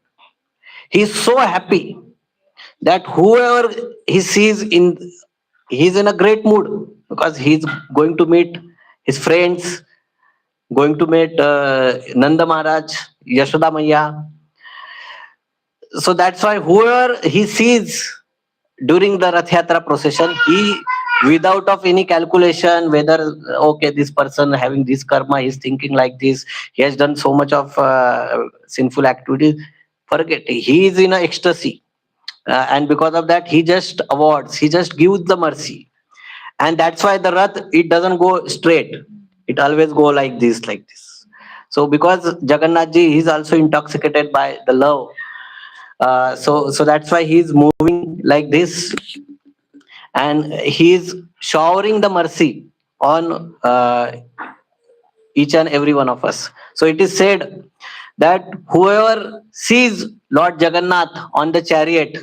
he is so happy that whoever he sees he's in a great mood, because he's going to meet his friends, going to meet Nanda Maharaj, Yashoda Maya. So that's why whoever he sees during the Rath Yatra procession, he, without of any calculation, whether okay, this person having this karma, he's thinking like this, he has done so much of sinful activities, forget, he is in a ecstasy. And because of that, he just awards, he just gives the mercy. And that's why the Rath, it doesn't go straight, it always go like this. So because Jagannath ji, he's also intoxicated by the love, so that's why he's moving like this, and he is showering the mercy on each and every one of us. So it is said that whoever sees Lord Jagannath on the chariot,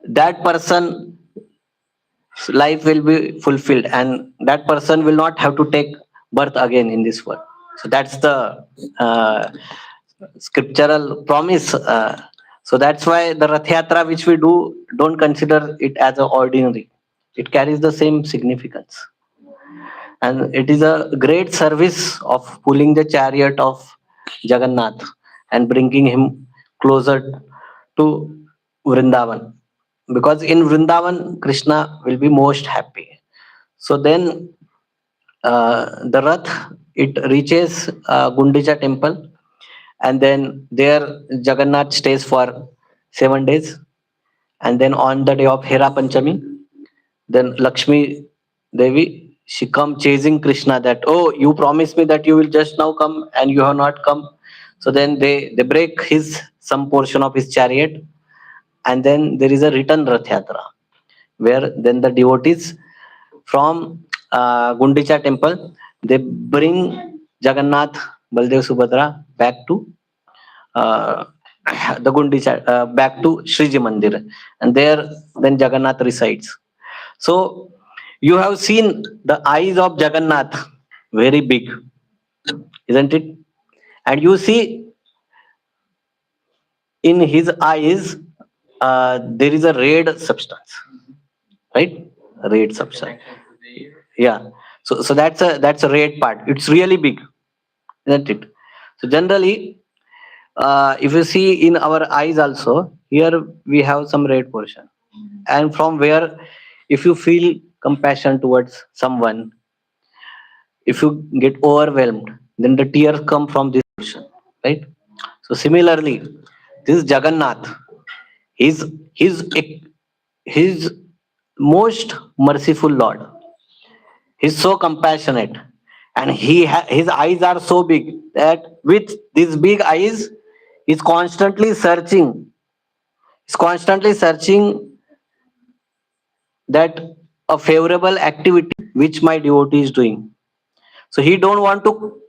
that person life will be fulfilled, and that person will not have to take birth again in this world. So that's the scriptural promise. So that's why the Rath Yatra which we do, don't consider it as an ordinary. It carries the same significance. And it is a great service of pulling the chariot of Jagannath and bringing him closer to Vrindavan. Because in Vrindavan, Krishna will be most happy. So then the Rath, it reaches Gundicha temple, and then there Jagannath stays for 7 days, And then on the day of Hera Panchami, then Lakshmi Devi, she come chasing Krishna that, oh, you promised me that you will just now come and you have not come. So then they break his some portion of his chariot, and then there is a return Rath Yatra where then the devotees from Gundicha temple, they bring Jagannath, Baldev, Subhadra back to uh, the Gundicha, back to Shriji Mandir, and there then Jagannath resides. So you have seen the eyes of Jagannath, very big, isn't it? And you see in his eyes there is a red substance, right? Red substance. Yeah. So that's a red part. It's really big, isn't it? So generally, if you see in our eyes also, here we have some red portion, and from where, if you feel compassion towards someone, if you get overwhelmed, then the tears come from this portion, right? So similarly, this Jagannath, he's he's his most merciful Lord. He's so compassionate, and his eyes are so big that with these big eyes, he's constantly searching. He's constantly searching that a favorable activity which my devotee is doing. So he don't want to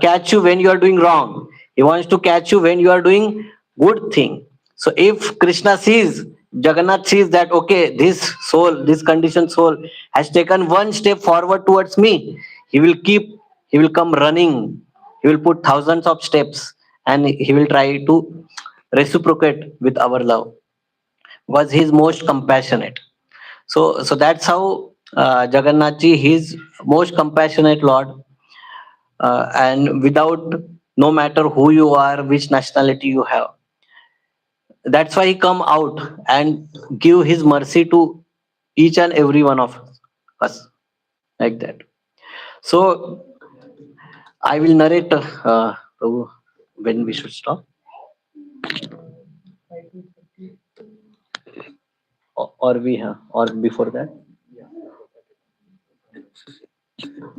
catch you when you are doing wrong. He wants to catch you when you are doing good thing. So if Krishna sees, Jagannath sees that, okay, this soul, this conditioned soul has taken one step forward towards me, he will keep, he will come running. He will put thousands of steps and he will try to reciprocate with our love. Was his most compassionate. So that's how Jagannath ji, he is most compassionate Lord, and without, no matter who you are, which nationality you have, that's why he come out and give his mercy to each and every one of us, like that. So I will narrate, Prabhu, when we should stop, or we have, or before that.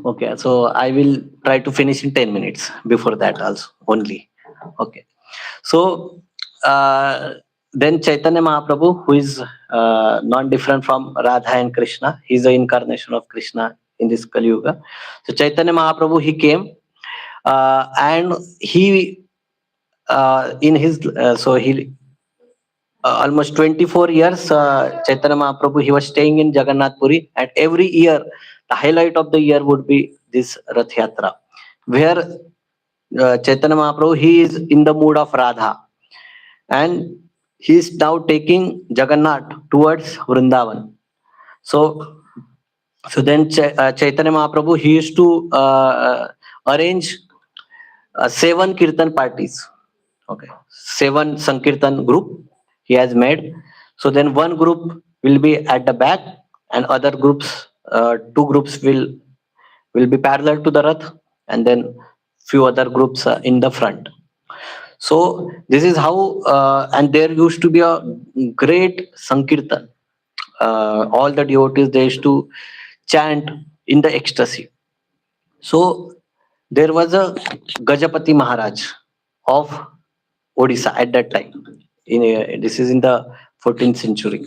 Okay, so I will try to finish in 10 minutes before that also only. Okay. So then Chaitanya Mahaprabhu, who is not different from Radha and Krishna, he's the incarnation of Krishna in this Kali Yuga. So Chaitanya Mahaprabhu, he came, and he in his so he almost 24 years, Chaitanya Mahaprabhu, he was staying in Jagannath Puri, and every year the highlight of the year would be this Rath Yatra, where Chaitanya Mahaprabhu, he is in the mood of Radha, and he is now taking Jagannath towards Vrindavan. So, so then Chaitanya Mahaprabhu, he used to arrange 7 kirtan parties. Okay, 7 Sankirtan group he has made. So then one group will be at the back, and other groups, 2 groups will be parallel to the Rath, and then few other groups in the front. So this is how, and there used to be a great Sankirtan. All the devotees, they used to chant in the ecstasy. So there was a Gajapati Maharaj of Odisha at that time. This is in the 14th century.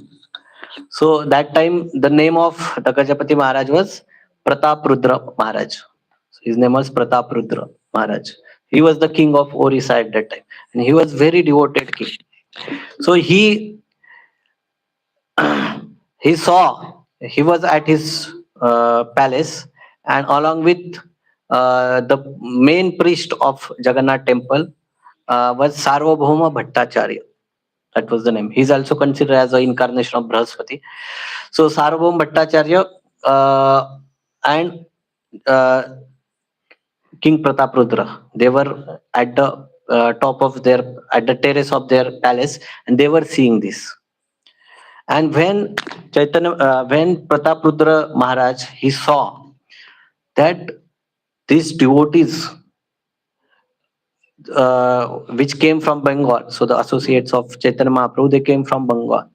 So that time the name of the Gajapati Maharaj was Pratap Rudra Maharaj. So his name was Pratap Rudra Maharaj. He was the king of Orissa at that time, and he was very devoted king. So he saw, he was at his palace, and along with the main priest of Jagannath temple was Sarvabhauma Bhattacharya. That was the name. He's also considered as an incarnation of Brahaspati. So Sarvabhauma Bhattacharya and uh, King Pratap Rudra, they were at the top of their, at the terrace of their palace, and they were seeing this. And when Pratap Rudra Maharaj, he saw that these devotees, which came from Bengal. So the associates of Chaitanya Mahaprabhu, they came from Bengal.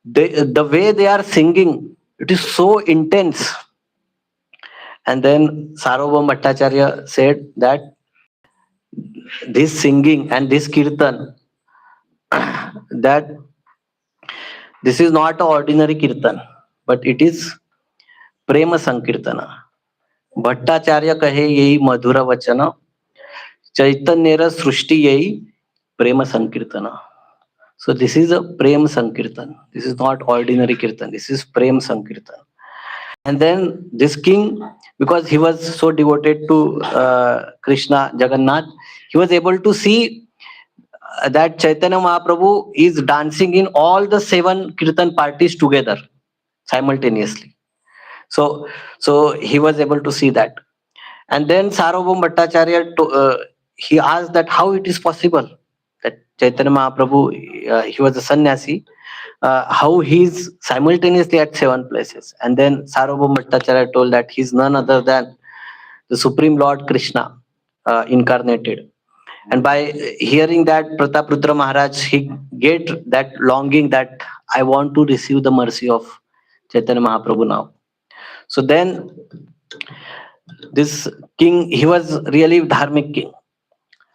The way they are singing, it is so intense. And then Sarvabhauma Bhattacharya said that this singing and this kirtan, that this is not an ordinary kirtan, but it is prema sankirtana. Bhattacharya कहे यही मधुर वचन, चैतन्य सृष्टि यही प्रेम संकीर्तन. So this is a prem sankirtan. This is not ordinary kirtan. This is prem sankirtan. And then this king, because he was so devoted to Krishna, Jagannath, he was able to see that Chaitanya Mahaprabhu is dancing in all the 7 kirtan parties together simultaneously. So he was able to see that. And then Sarvabhauma Bhattacharya, he asked that how it is possible that Chaitanya Mahaprabhu, he was a sannyasi, how he is simultaneously at 7 places. And then Sarvabhauma Bhattacharya told that he is none other than the Supreme Lord Krishna incarnated. And by hearing that, Prataprudra Maharaj, he get that longing that I want to receive the mercy of Chaitanya Mahaprabhu now. So then this king, he was really dharmic king.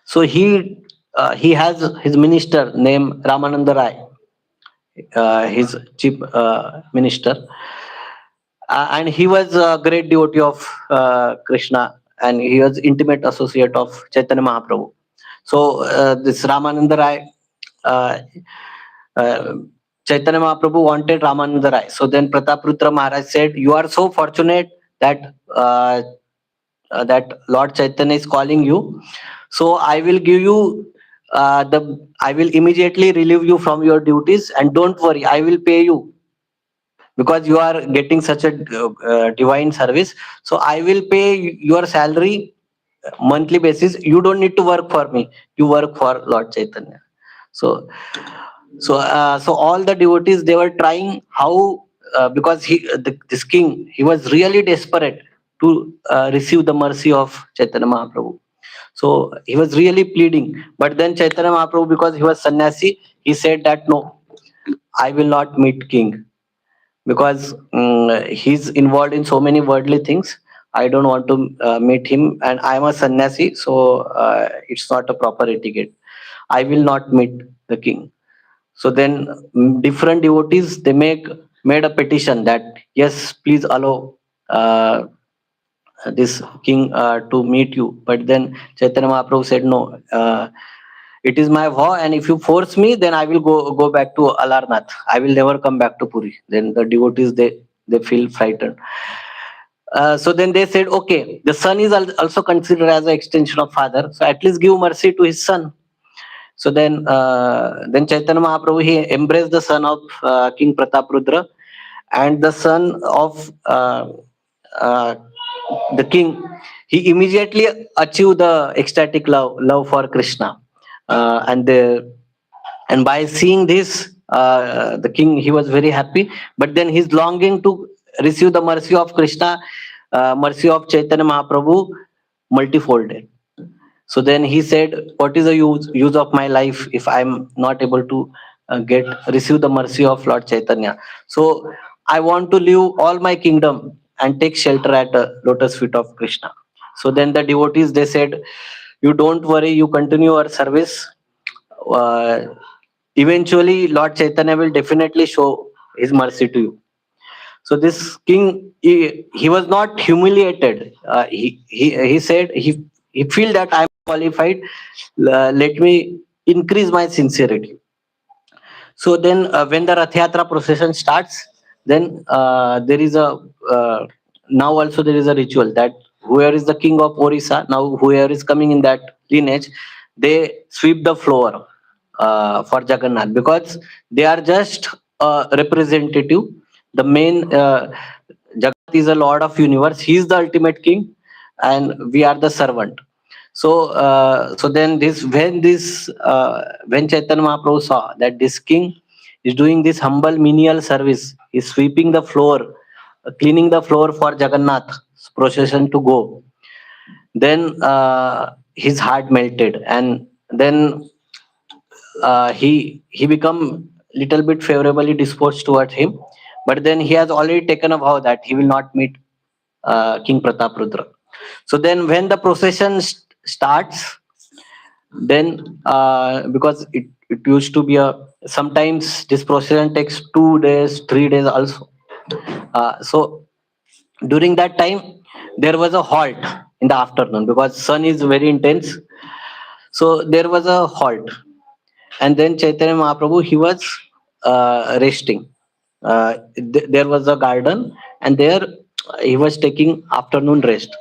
So he has his minister named Ramananda Rai, his chief minister, and he was a great devotee of Krishna, and he was intimate associate of Chaitanya Mahaprabhu. So this Ramananda Rai, Chaitanya Mahaprabhu wanted Ramananda Rai. So then Prataprudra Maharaj said, "You are so fortunate that that Lord Chaitanya is calling you. So I will give you I will immediately relieve you from your duties, and don't worry, I will pay you because you are getting such a divine service. So I will pay your salary monthly basis. You don't need to work for me. You work for Lord Chaitanya." So all the devotees, they were trying how because this king, he was really desperate to receive the mercy of Chaitanya Mahaprabhu. So he was really pleading. But then Chaitanya Mahaprabhu, because he was sannyasi, he said that no, I will not meet king because he's involved in so many worldly things. I don't want to meet him, and I'm a sannyasi, so it's not a proper etiquette. I will not meet the king. So then different devotees, they made a petition that yes, please allow this king to meet you. But then Chaitanya Mahaprabhu said no. It is my vow, and if you force me, then I will go back to Alarnath. I will never come back to Puri. Then the devotees, they feel frightened. So then they said, okay, the son is also considered as an extension of father. So at least give mercy to his son. So then Chaitanya Mahaprabhu, he embraced the son of King Prataprudra, and the son of the king. He immediately achieved the ecstatic love for Krishna, and by seeing this, the king, he was very happy. But then his longing to receive the mercy of Krishna, mercy of Chaitanya Mahaprabhu, multifolded. So then he said, what is the use of my life if I'm not able to receive the mercy of Lord Chaitanya? So I want to leave all my kingdom and take shelter at the lotus feet of Krishna. So then the devotees, they said, you don't worry, you continue your service. Eventually Lord Chaitanya will definitely show his mercy to you. So this king, he was not humiliated. He said, he feel that I'm qualified. Let me increase my sincerity. So then when the Rath Yatra procession starts, then there is a now also there is a ritual that whoever is the king of Orissa, now whoever is coming in that lineage, they sweep the floor for Jagannath, because they are just a representative. The main Jagannath is a lord of universe. He is the ultimate king, and we are the servant. So then when Chaitanya Mahaprabhu saw that this king is doing this humble menial service, is sweeping the floor, cleaning the floor for Jagannath procession to go, then his heart melted, and then he become little bit favorably disposed toward him. But then he has already taken a vow that he will not meet King Prataprudra. So then when the procession starts, then because it used to be a, sometimes this procession takes 2 days, 3 days also. So during that time there was a halt in the afternoon because sun is very intense. So there was a halt, and then Chaitanya Mahaprabhu, he was resting. There was a garden, and there he was taking afternoon rest.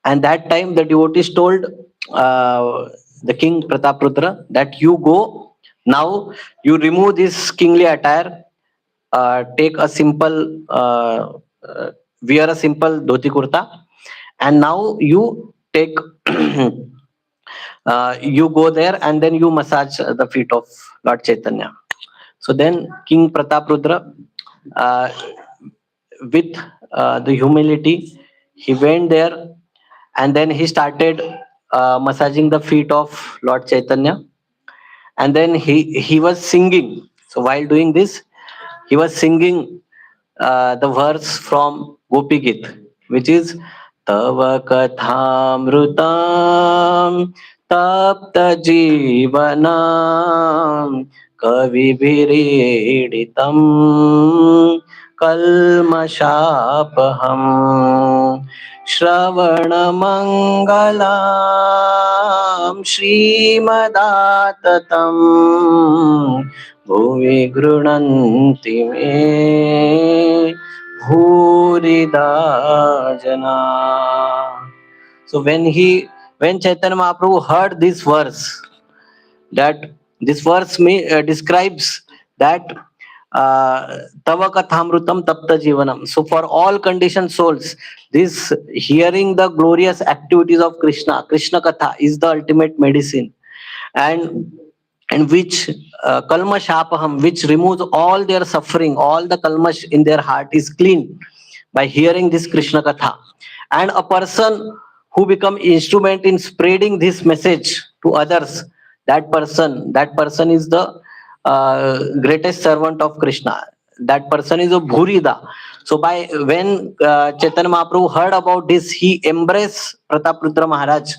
And that time the devotees told the king Prataprudra that you go now, you remove this kingly attire, take a simple wear a simple dhoti kurta, and now you take you go there and then you massage the feet of Lord Chaitanya. So then King Prataprudra, uh, with the humility, he went there and then he started massaging the feet of Lord Chaitanya, and then he was singing. So while doing this, he was singing the verse from Gopi Git, which is Tava Kathamrutam Tapta Jivanam Kavi Biriditam Kalmashapaham Shravanamangalam Srimadatam Bhuvi Grunanti Me Bhurida Jana. So when Chaitanya Mahaprabhu heard this verse, that this verse describes that Tava Kathamrutam Tapta Jivanam. So for all conditioned souls, this hearing the glorious activities of Krishna, Krishna Katha is the ultimate medicine, and which kalmash apaham, which removes all their suffering, all the kalmash in their heart is clean by hearing this Krishna Katha. And a person who become instrument in spreading this message to others, that person is the greatest servant of Krishna. That person is a bhurida. So by when Chaitanya Mahaprabhu heard about this, he embraced Prataprudra Maharaj,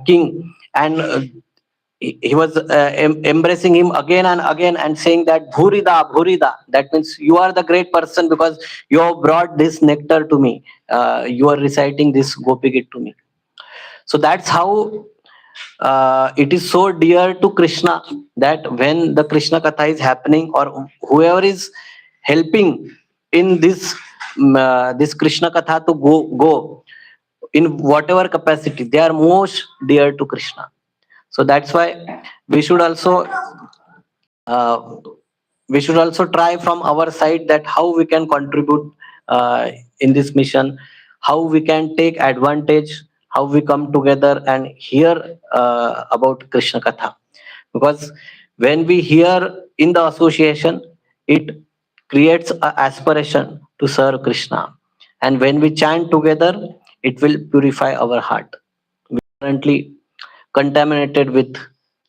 king, and he was embracing him again and again and saying that bhurida bhurida, that means you are the great person because you have brought this nectar to me, you are reciting this Gopi Git to me. So that's how it is so dear to Krishna, that when the Krishna Katha is happening, or whoever is helping in this Krishna Katha to go in whatever capacity, they are most dear to Krishna. So that's why we should also uh, we should also try from our side that how we can contribute in this mission, how we can take advantage, how we come together and hear about Krishna Katha. Because when we hear in the association, it creates a aspiration to serve Krishna, and when we chant together, it will purify our heart. Currently contaminated with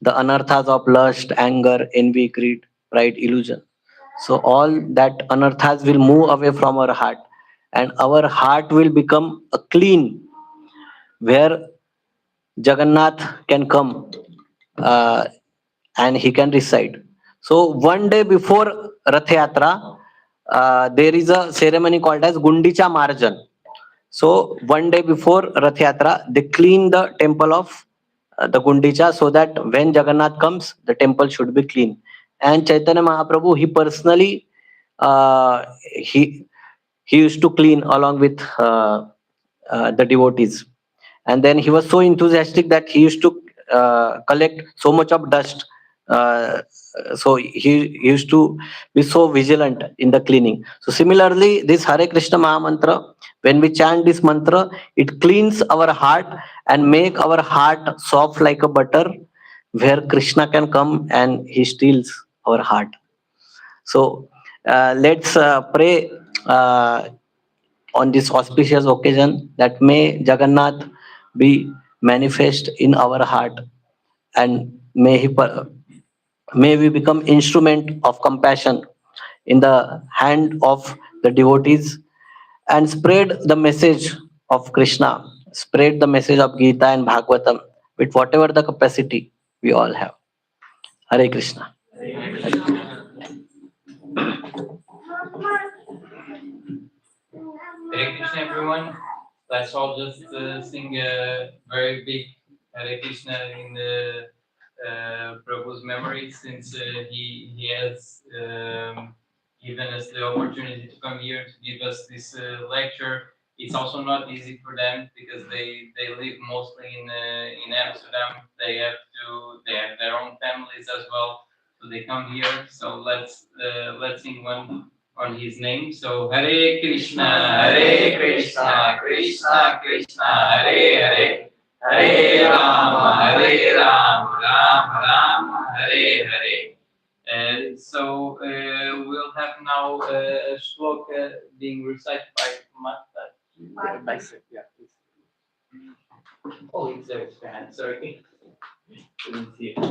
the anarthas of lust, anger, envy, greed, pride, illusion. So all that anarthas will move away from our heart, and our heart will become a clean, where Jagannath can come uh, and he can reside. So one day before Rath Yatra, there is a ceremony called as Gundicha Marjan. So one day before Rath Yatra, they clean the temple of the Gundicha, so that when Jagannath comes, the temple should be clean. And Chaitanya Mahaprabhu, he personally uh, he he used to clean along with the devotees. And then he was so enthusiastic that he used to collect so much of dust. Uh, so he used to be so vigilant in the cleaning. So similarly, this Hare Krishna Maha Mantra, when we chant this mantra, it cleans our heart and make our heart soft like a butter, where Krishna can come and he steals our heart. So let's pray on this auspicious occasion, that may Jagannath be manifest in our heart, and may we become instrument of compassion in the hand of the devotees, and spread the message of Krishna, spread the message of Gita and Bhagavatam with whatever the capacity we all have. Hare Krishna. Hare Krishna, everyone. Let's all just sing a very big Hare Krishna in the Prabhu's memory, since he has given us the opportunity to come here to give us this lecture. It's also not easy for them because they live mostly in Amsterdam. They have their own families as well, so they come here. So let's sing one on his name. So Hare Krishna, Krishna Krishna, Hare Hare, Hare Rama, Rama Rama, Hare Hare. We'll have now a shloka being recited by Mata. Yeah, please. Oh, it's there. Sorry. Couldn't see it.